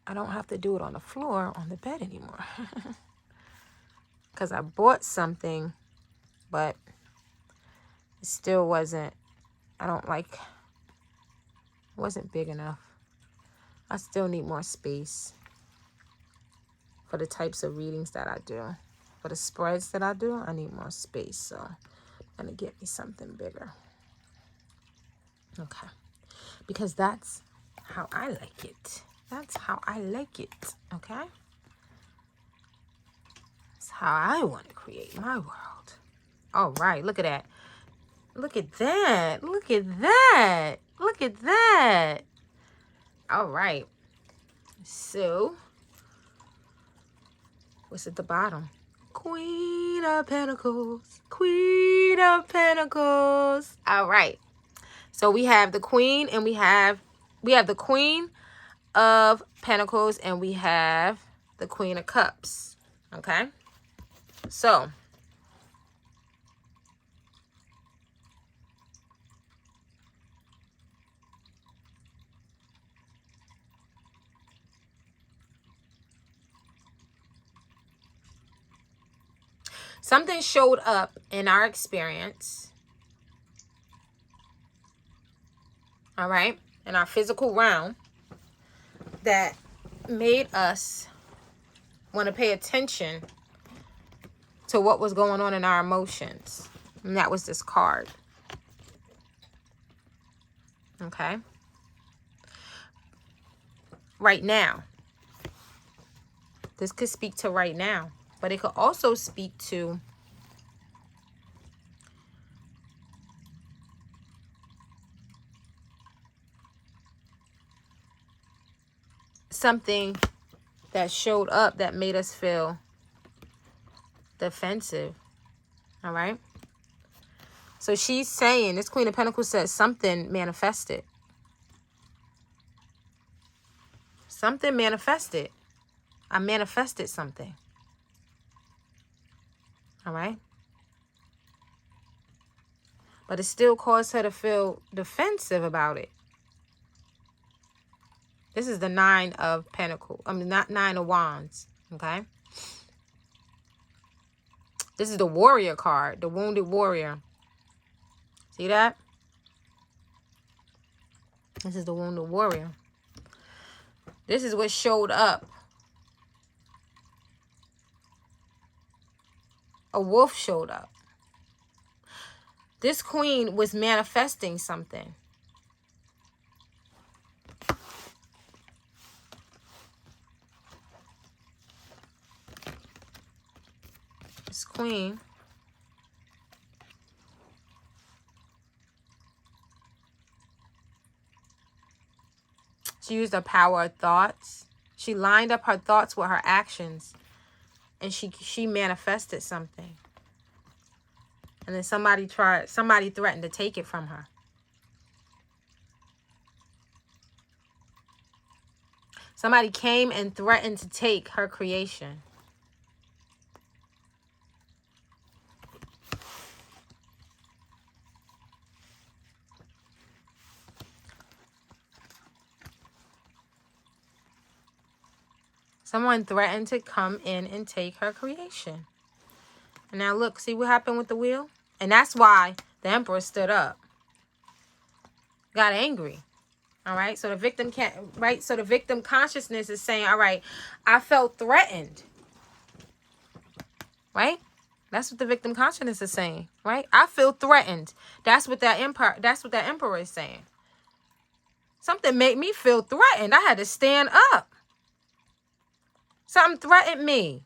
I don't have to do it on the floor, on the bed anymore. Because I bought something, but it still wasn't, it wasn't big enough. I still need more space for the types of readings that I do. For the spreads that I do, I need more space. So I'm going to get me something bigger. Okay. Because that's how I like it. That's how I like it. Okay? That's how I want to create my world. All right. Look at that. Look at that. Look at that. Look at that. All right. So, what's at the bottom? Queen of Pentacles. Queen of Pentacles. All right. So we have the Queen and we have the Queen of Pentacles and we have the Queen of Cups. Okay? So, something showed up in our experience. All right? In our physical realm that made us want to pay attention to what was going on in our emotions. And that was this card. Okay? Right now. This could speak to right now. But it could also speak to something that showed up that made us feel defensive. All right? So she's saying, this Queen of Pentacles says something manifested. Something manifested. I manifested something. All right? But it still caused her to feel defensive about it. This is the Nine of Pentacles. I mean, not Nine of Wands. Okay? This is the Warrior card. The Wounded Warrior. See that? This is the Wounded Warrior. This is what showed up. A wolf showed up. This queen was manifesting something. This queen she used the power of thoughts. She lined up her thoughts with her actions. And she manifested something. And then somebody threatened to take it from her. Somebody came and threatened to take her creation. Someone threatened to come in and take her creation. And now look, see what happened with the wheel? And that's why the Emperor stood up. Got angry. All right? So the victim can't, right? So the victim consciousness is saying, all right, I felt threatened. Right? That's what the victim consciousness is saying, right? I feel threatened. That's what that emperor is saying. Something made me feel threatened. I had to stand up. Something threatened me.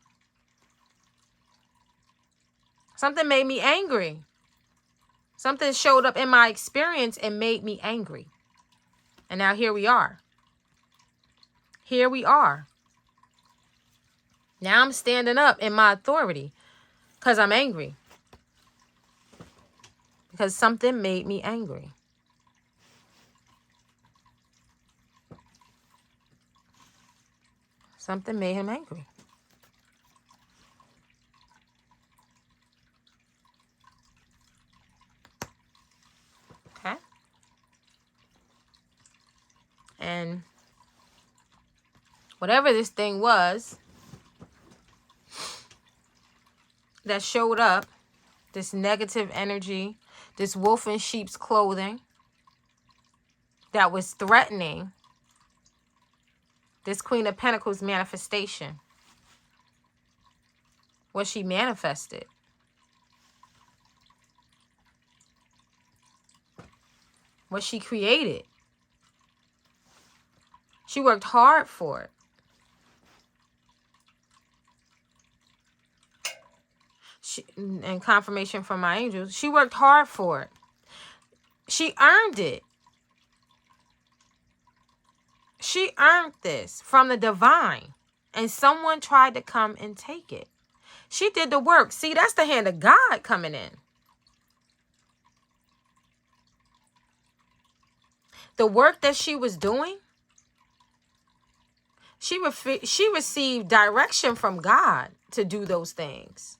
Something made me angry. Something showed up in my experience and made me angry. And now here we are. Here we are. Now I'm standing up in my authority because I'm angry. Because something made me angry. Something made him angry. Okay? whatever this thing was that showed up, this negative energy, this wolf in sheep's clothing that was threatening this Queen of Pentacles manifestation, what she manifested, what she created. She worked hard for it. And confirmation from my angels, she worked hard for it. She earned it. She earned this from the divine. And someone tried to come and take it. She did the work. See, that's the hand of God coming in. The work that she was doing, she received direction from God to do those things.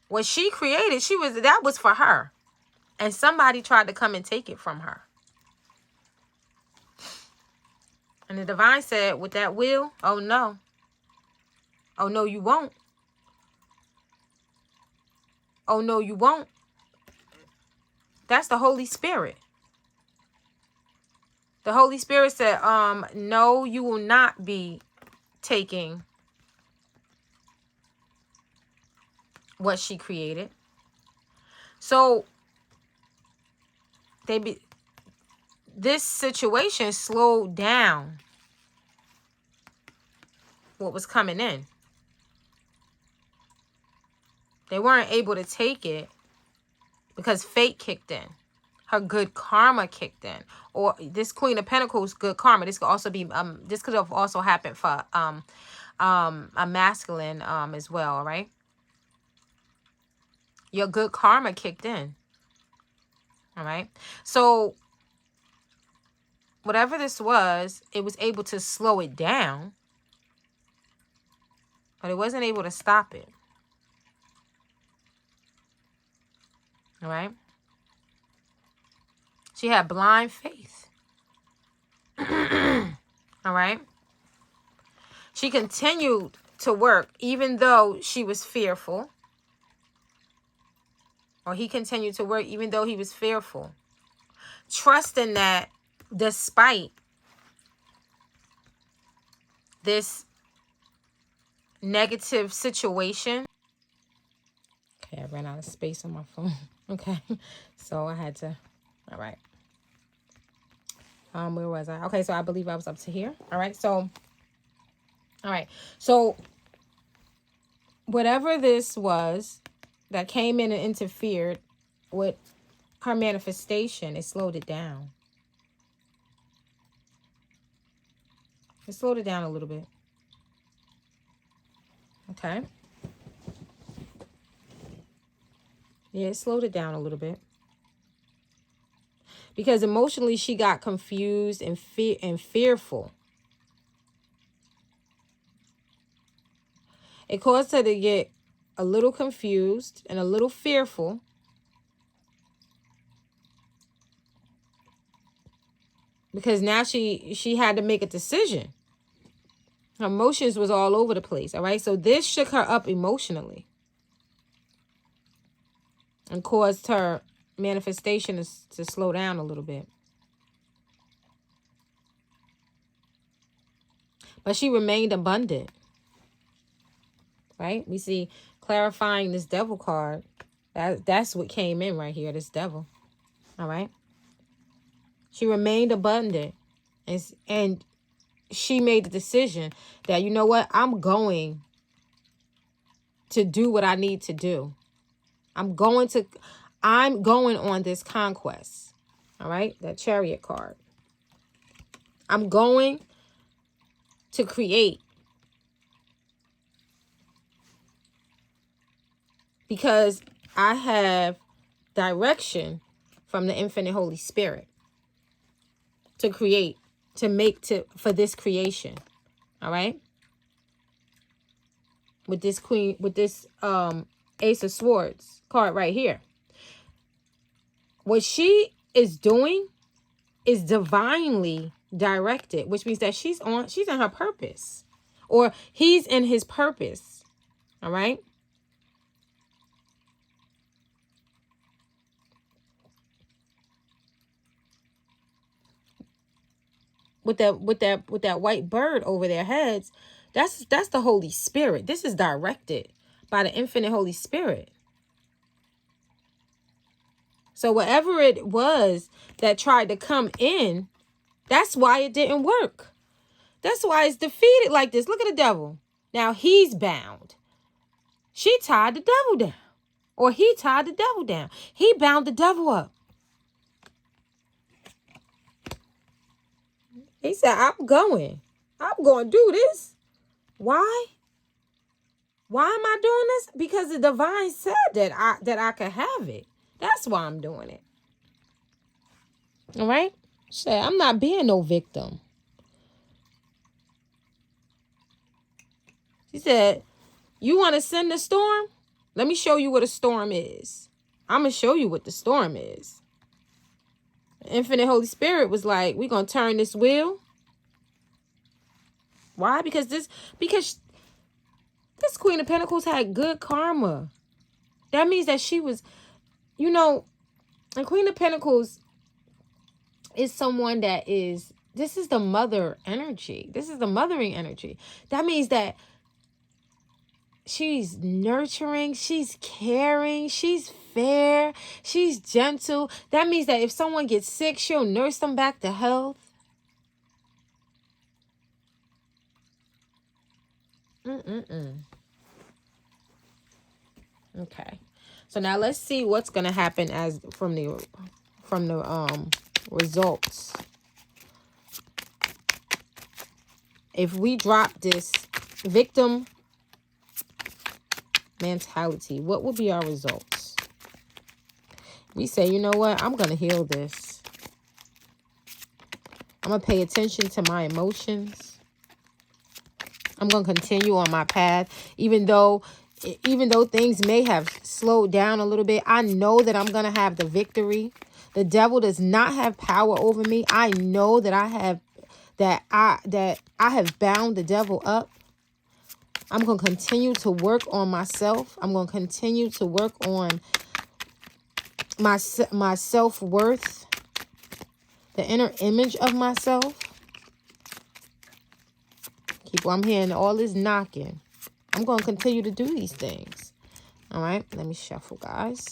What she created, that was for her. And somebody tried to come and take it from her. And the divine said, with that will, oh no. Oh no, you won't. Oh no, you won't. That's the Holy Spirit. The Holy Spirit said, no, you will not be taking what she created. So this situation slowed down what was coming in. They weren't able to take it because fate kicked in. Her good karma kicked in. Or this Queen of Pentacles, good karma. This could also be this could have also happened for a masculine as well, all right? Your good karma kicked in. All right? So whatever this was, it was able to slow it down, but it wasn't able to stop it. All right? She had blind faith. All right? She continued to work even though she was fearful. Or he continued to work even though he was fearful. Trusting that despite this negative situation. Okay, I ran out of space on my phone. Okay, so I had to, all right. Where was I? Okay, so I believe I was up to here. All right, so, all right. So whatever this was that came in and interfered with her manifestation, it slowed it down. It slowed it down a little bit. Okay. Yeah, it slowed it down a little bit. Because emotionally she got confused and fearful. It caused her to get a little confused and a little fearful. Because now she had to make a decision. Her emotions was all over the place, all right? So this shook her up emotionally. And caused her manifestation to slow down a little bit. But she remained abundant. Right? We see clarifying this devil card. That's what came in right here, this devil. All right? She remained abundant. And she made the decision that, you know what? I'm going to do what I need to do. I'm going on this conquest. All right? That Chariot card. I'm going to create. Because I have direction from the infinite Holy Spirit to create, for this creation. All right? With this queen, with this Ace of Swords card right here. What she is doing is divinely directed, which means that she's in her purpose, or he's in his purpose. All right. With that white bird over their heads, that's the Holy Spirit. This is directed by the infinite Holy Spirit. So whatever it was that tried to come in, that's why it didn't work. That's why it's defeated like this. Look at the devil. Now he's bound. She tied the devil down. Or he tied the devil down. He bound the devil up. He said, I'm going to do this. Why? Why am I doing this? Because the divine said that I could have it. That's why I'm doing it. All right? Say, I'm not being no victim. She said, you want to send the storm? Let me show you what a storm is. I'm going to show you what the storm is. The infinite Holy Spirit was like, we're going to turn this wheel. Why? Because this Queen of Pentacles had good karma. That means that she was, and Queen of Pentacles is someone that this is the mother energy. This is the mothering energy. That means that she's nurturing, she's caring, she's fair, she's gentle. That means that if someone gets sick, she'll nurse them back to health. Okay. So now let's see what's going to happen from the results. If we drop this victim mentality, what will be our results? We say, you know what? I'm going to heal this. I'm going to pay attention to my emotions. I'm going to continue on my path. Even though things may have slowed down a little bit, I know that I'm going to have the victory. The devil does not have power over me. I know that I have bound the devil up. I'm going to continue to work on myself. I'm going to continue to work on my self-worth, the inner image of myself. I'm hearing all this knocking. I'm going to continue to do these things. All right, let me shuffle, guys.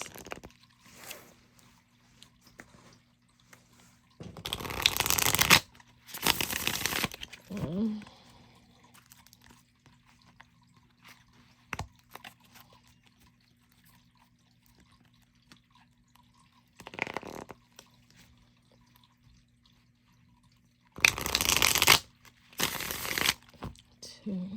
Two.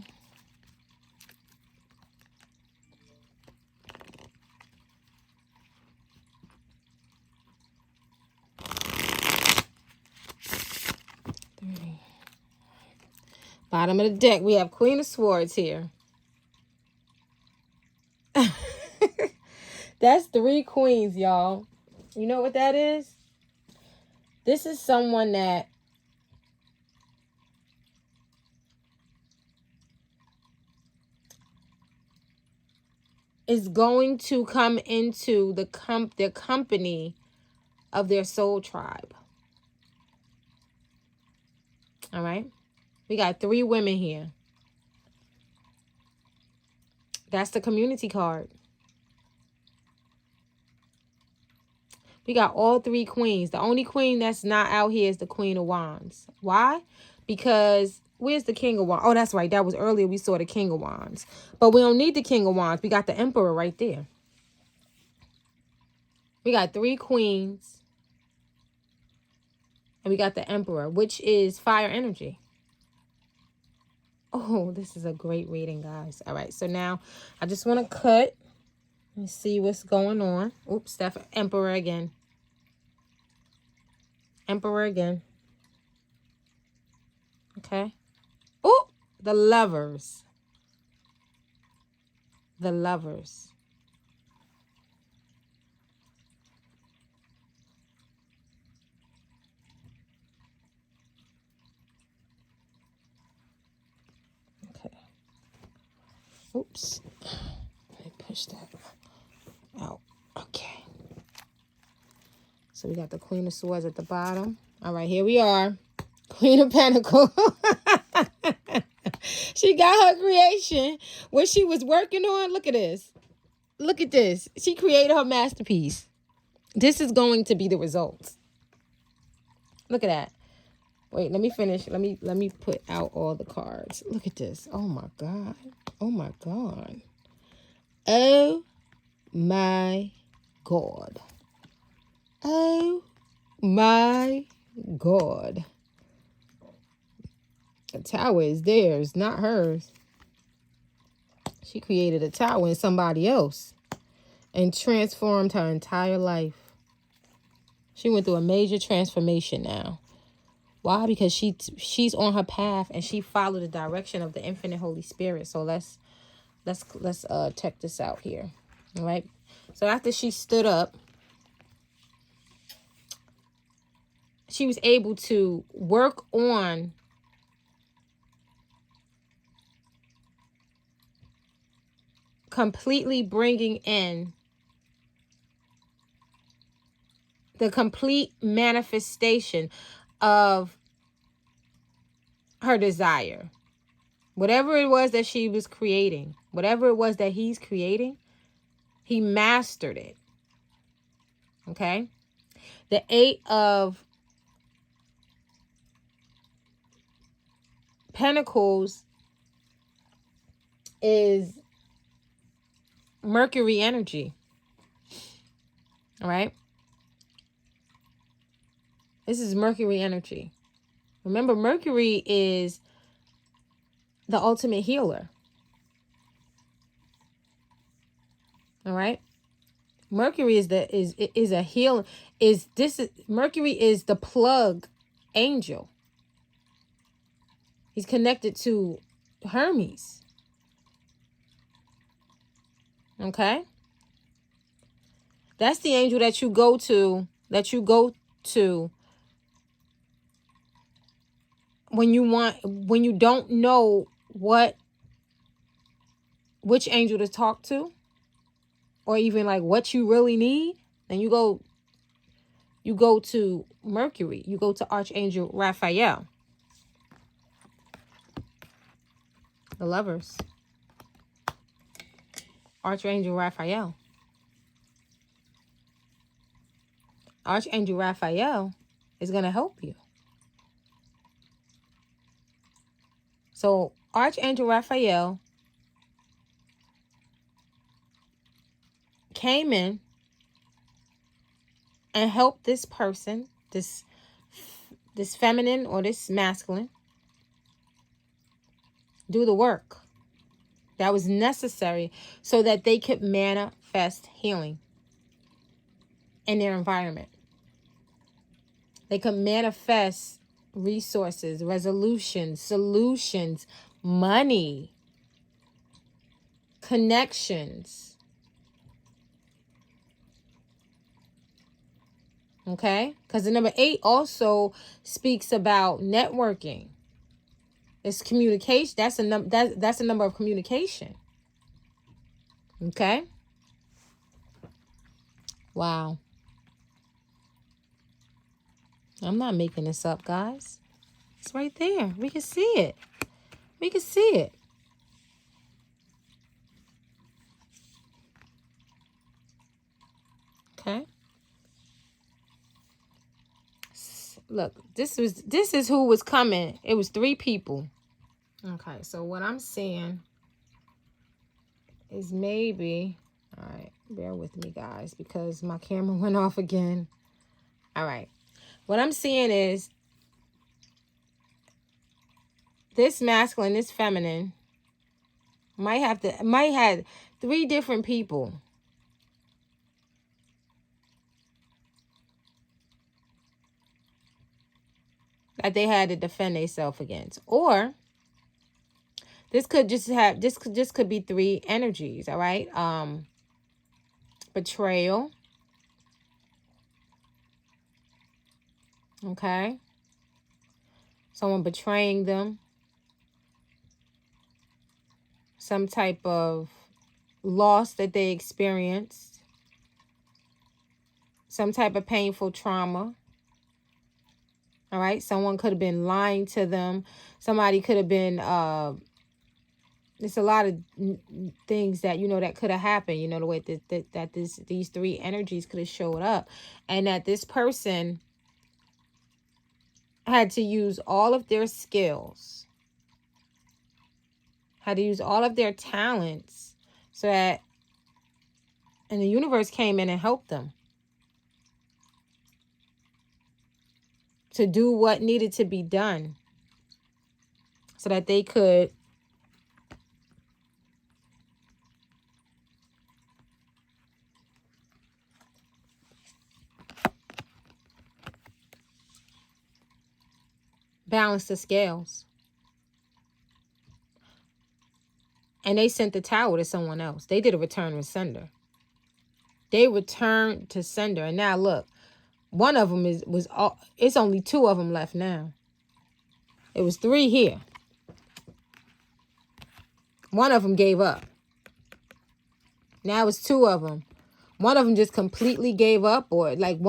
Three. Bottom of the deck, we have Queen of Swords here. That's 3 queens, y'all. You know what that is? This is someone that is going to come into the company of their soul tribe. All right? We got 3 women here. That's the community card. We got all 3 queens. The only queen that's not out here is the Queen of Wands. Why? Because where's the King of Wands? Oh, that's right. That was earlier. We saw the King of Wands. But we don't need the King of Wands. We got the Emperor right there. We got 3 queens. And we got the Emperor, which is fire energy. Oh, this is a great reading, guys. All right. So now I just want to cut and see what's going on. Oops, that's Emperor again. Emperor again. Okay. Oh, the Lovers. The Lovers. Oops. Let me push that out. Okay. So we got the Queen of Swords at the bottom. All right, here we are. Queen of Pentacles. She got her creation. What she was working on, look at this. Look at this. She created her masterpiece. This is going to be the results. Look at that. Wait, let me finish. Let me put out all the cards. Look at this. Oh my God. Oh my God. Oh my God. Oh my God. The tower is theirs, not hers. She created a tower in somebody else and transformed her entire life. She went through a major transformation now. Why? Because she's on her path and she followed the direction of the infinite Holy Spirit. So let's check this out here. All right. So after she stood up, she was able to work on completely bringing in the complete manifestation of her desire. Whatever it was that she was creating, whatever it was that he's creating, he mastered it. Okay? The 8 of Pentacles is Mercury energy. All right? This is Mercury energy. Remember, Mercury is the ultimate healer. All right? Mercury is a healer. Mercury is the plug angel. He's connected to Hermes. Okay? That's the angel that you go to when you don't know which angel to talk to, or even like what you really need, then you go to Mercury. You go to Archangel Raphael. The Lovers. Archangel Raphael. Archangel Raphael is going to help you. So Archangel Raphael came in and helped this person, this feminine or this masculine, do the work that was necessary so that they could manifest healing in their environment. They could manifest resources, resolutions, solutions, money, connections. Okay? Because the number 8 also speaks about networking. It's communication. That's a number of communication. Okay? Wow. I'm not making this up, guys. It's right there. We can see it. We can see it. Okay? Look, this is who was coming. It was 3 people. Okay, so what I'm seeing is maybe, all right, bear with me, guys, because my camera went off again. All right. What I'm seeing is this masculine, this feminine might have 3 different people. That they had to defend themselves against. Or this could be 3 energies, all right? Betrayal. Okay? Someone betraying them. some type of loss that they experienced, some type of painful trauma. All right. Someone could have been lying to them. Somebody could have been, there's a lot of things that, that could have happened, the way that these three energies could have showed up, and that this person had to use all of their skills, had to use all of their talents, so that, and the universe came in and helped them to do what needed to be done so that they could balance the scales. And they sent the tower to someone else. They did a return with sender. They returned to sender. And now look, one of them it's only two of them left now. It was three here. One of them gave up. Now it's two of them. One of them just completely gave up, or like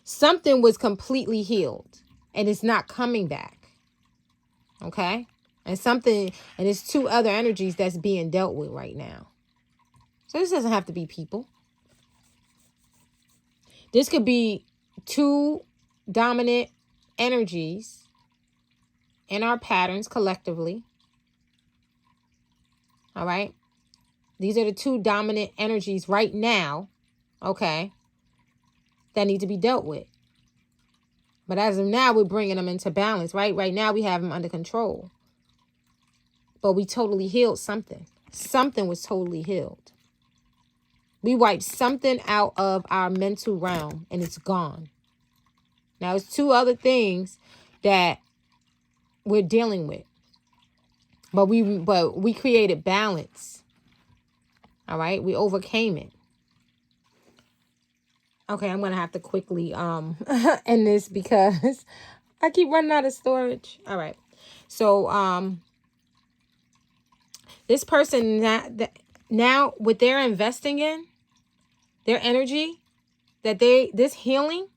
something was completely healed and it's not coming back. Okay? And it's two other energies that's being dealt with right now. So this doesn't have to be people. This could be two dominant energies in our patterns collectively. All right? These are the two dominant energies right now, okay, that need to be dealt with. But as of now, we're bringing them into balance, right? Right now, we have them under control. But we totally healed something. Something was totally healed. We wiped something out of our mental realm, and it's gone. Now, it's two other things that we're dealing with. But we created balance. All right? We overcame it. Okay, I'm going to have to quickly end this because I keep running out of storage. All right. So, this person now what they're investing in, their energy, this healing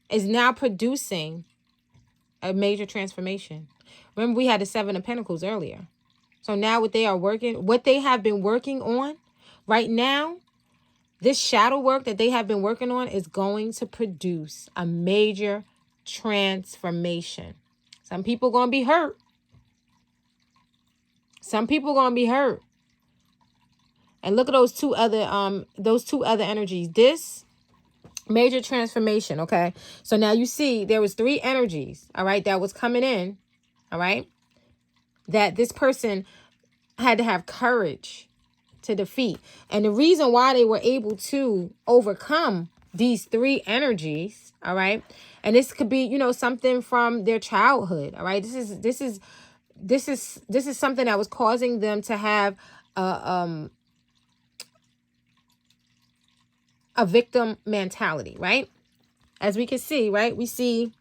is now producing a major transformation. Remember, we had the Seven of Pentacles earlier. So now what they have been working on right now, this shadow work that they have been working on is going to produce a major transformation. Some people going to be hurt. Some people going to be hurt. And look at those two other energies. This major transformation, okay? So now you see there was three energies, all right, that was coming in, all right, that this person had to have courage to defeat. And the reason why they were able to overcome these three energies, all right, and this could be, something from their childhood, all right? This is something that was causing them to have a victim mentality, right? As we can see, right? We see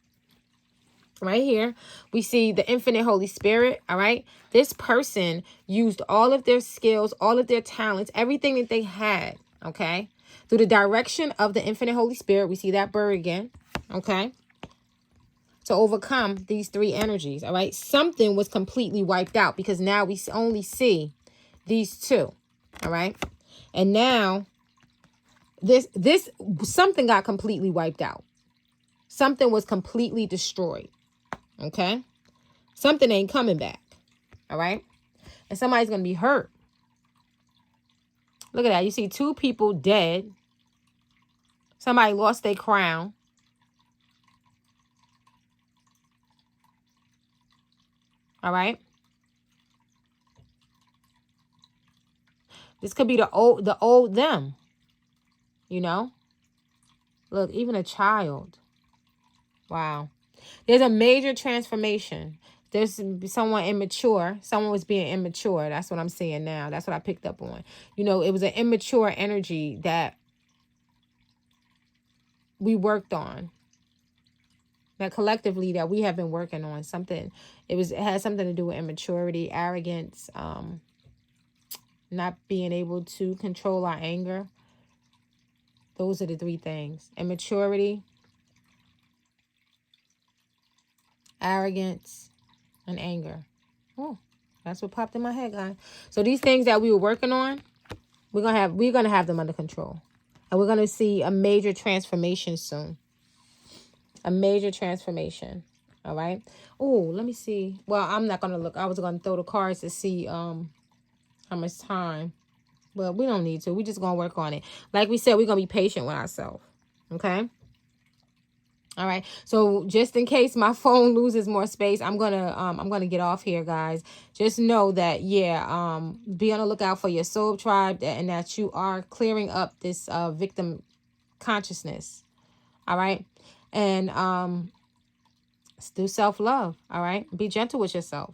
right here, we see the infinite Holy Spirit, all right? This person used all of their skills, all of their talents, everything that they had, okay? Through the direction of the infinite Holy Spirit, we see that bird again, okay? To overcome these three energies, all right? Something was completely wiped out because now we only see these two, all right? And now this something got completely wiped out. Something was completely destroyed. Okay? Something ain't coming back. All right? And somebody's going to be hurt. Look at that. You see two people dead. Somebody lost their crown. All right? This could be the old them. Look, even a child. Wow. There's a major transformation. There's someone immature. Someone was being immature. That's what I'm seeing now. That's what I picked up on. It was an immature energy that we worked on. that collectively that we have been working on. Something, it has something to do with immaturity, arrogance, not being able to control our anger. Those are the three things: immaturity, arrogance, and anger. Oh, that's what popped in my head, guys. So these things that we were working on, we're gonna have them under control. And we're gonna see a major transformation soon. A major transformation. All right. Oh, let me see. Well, I'm not gonna look. I was gonna throw the cards to see how much time. Well, we don't need to. We're just gonna work on it. Like we said, we're gonna be patient with ourselves. Okay. All right. So just in case my phone loses more space, I'm gonna get off here, guys. Just know that, yeah, be on the lookout for your soul tribe, and that you are clearing up this victim consciousness. All right. And do self-love. All right. Be gentle with yourself.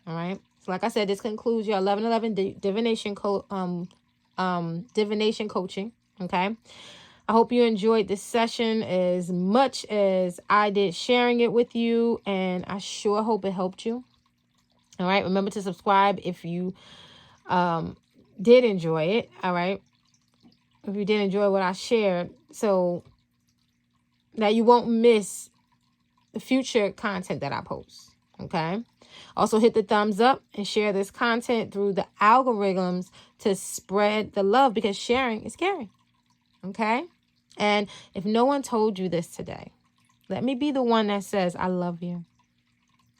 All right. So like I said, this concludes your 11/11 divination coaching. Okay. I hope you enjoyed this session as much as I did sharing it with you, and I sure hope it helped you. All right. Remember to subscribe if you did enjoy it. All right. If you did enjoy what I shared, so that you won't miss the future content that I post. Okay. Also hit the thumbs up and share this content through the algorithms to spread the love, because sharing is caring. Okay. And if no one told you this today, let me be the one that says, I love you.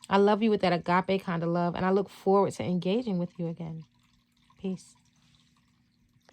I love you with that agape kind of love, and I look forward to engaging with you again. Peace.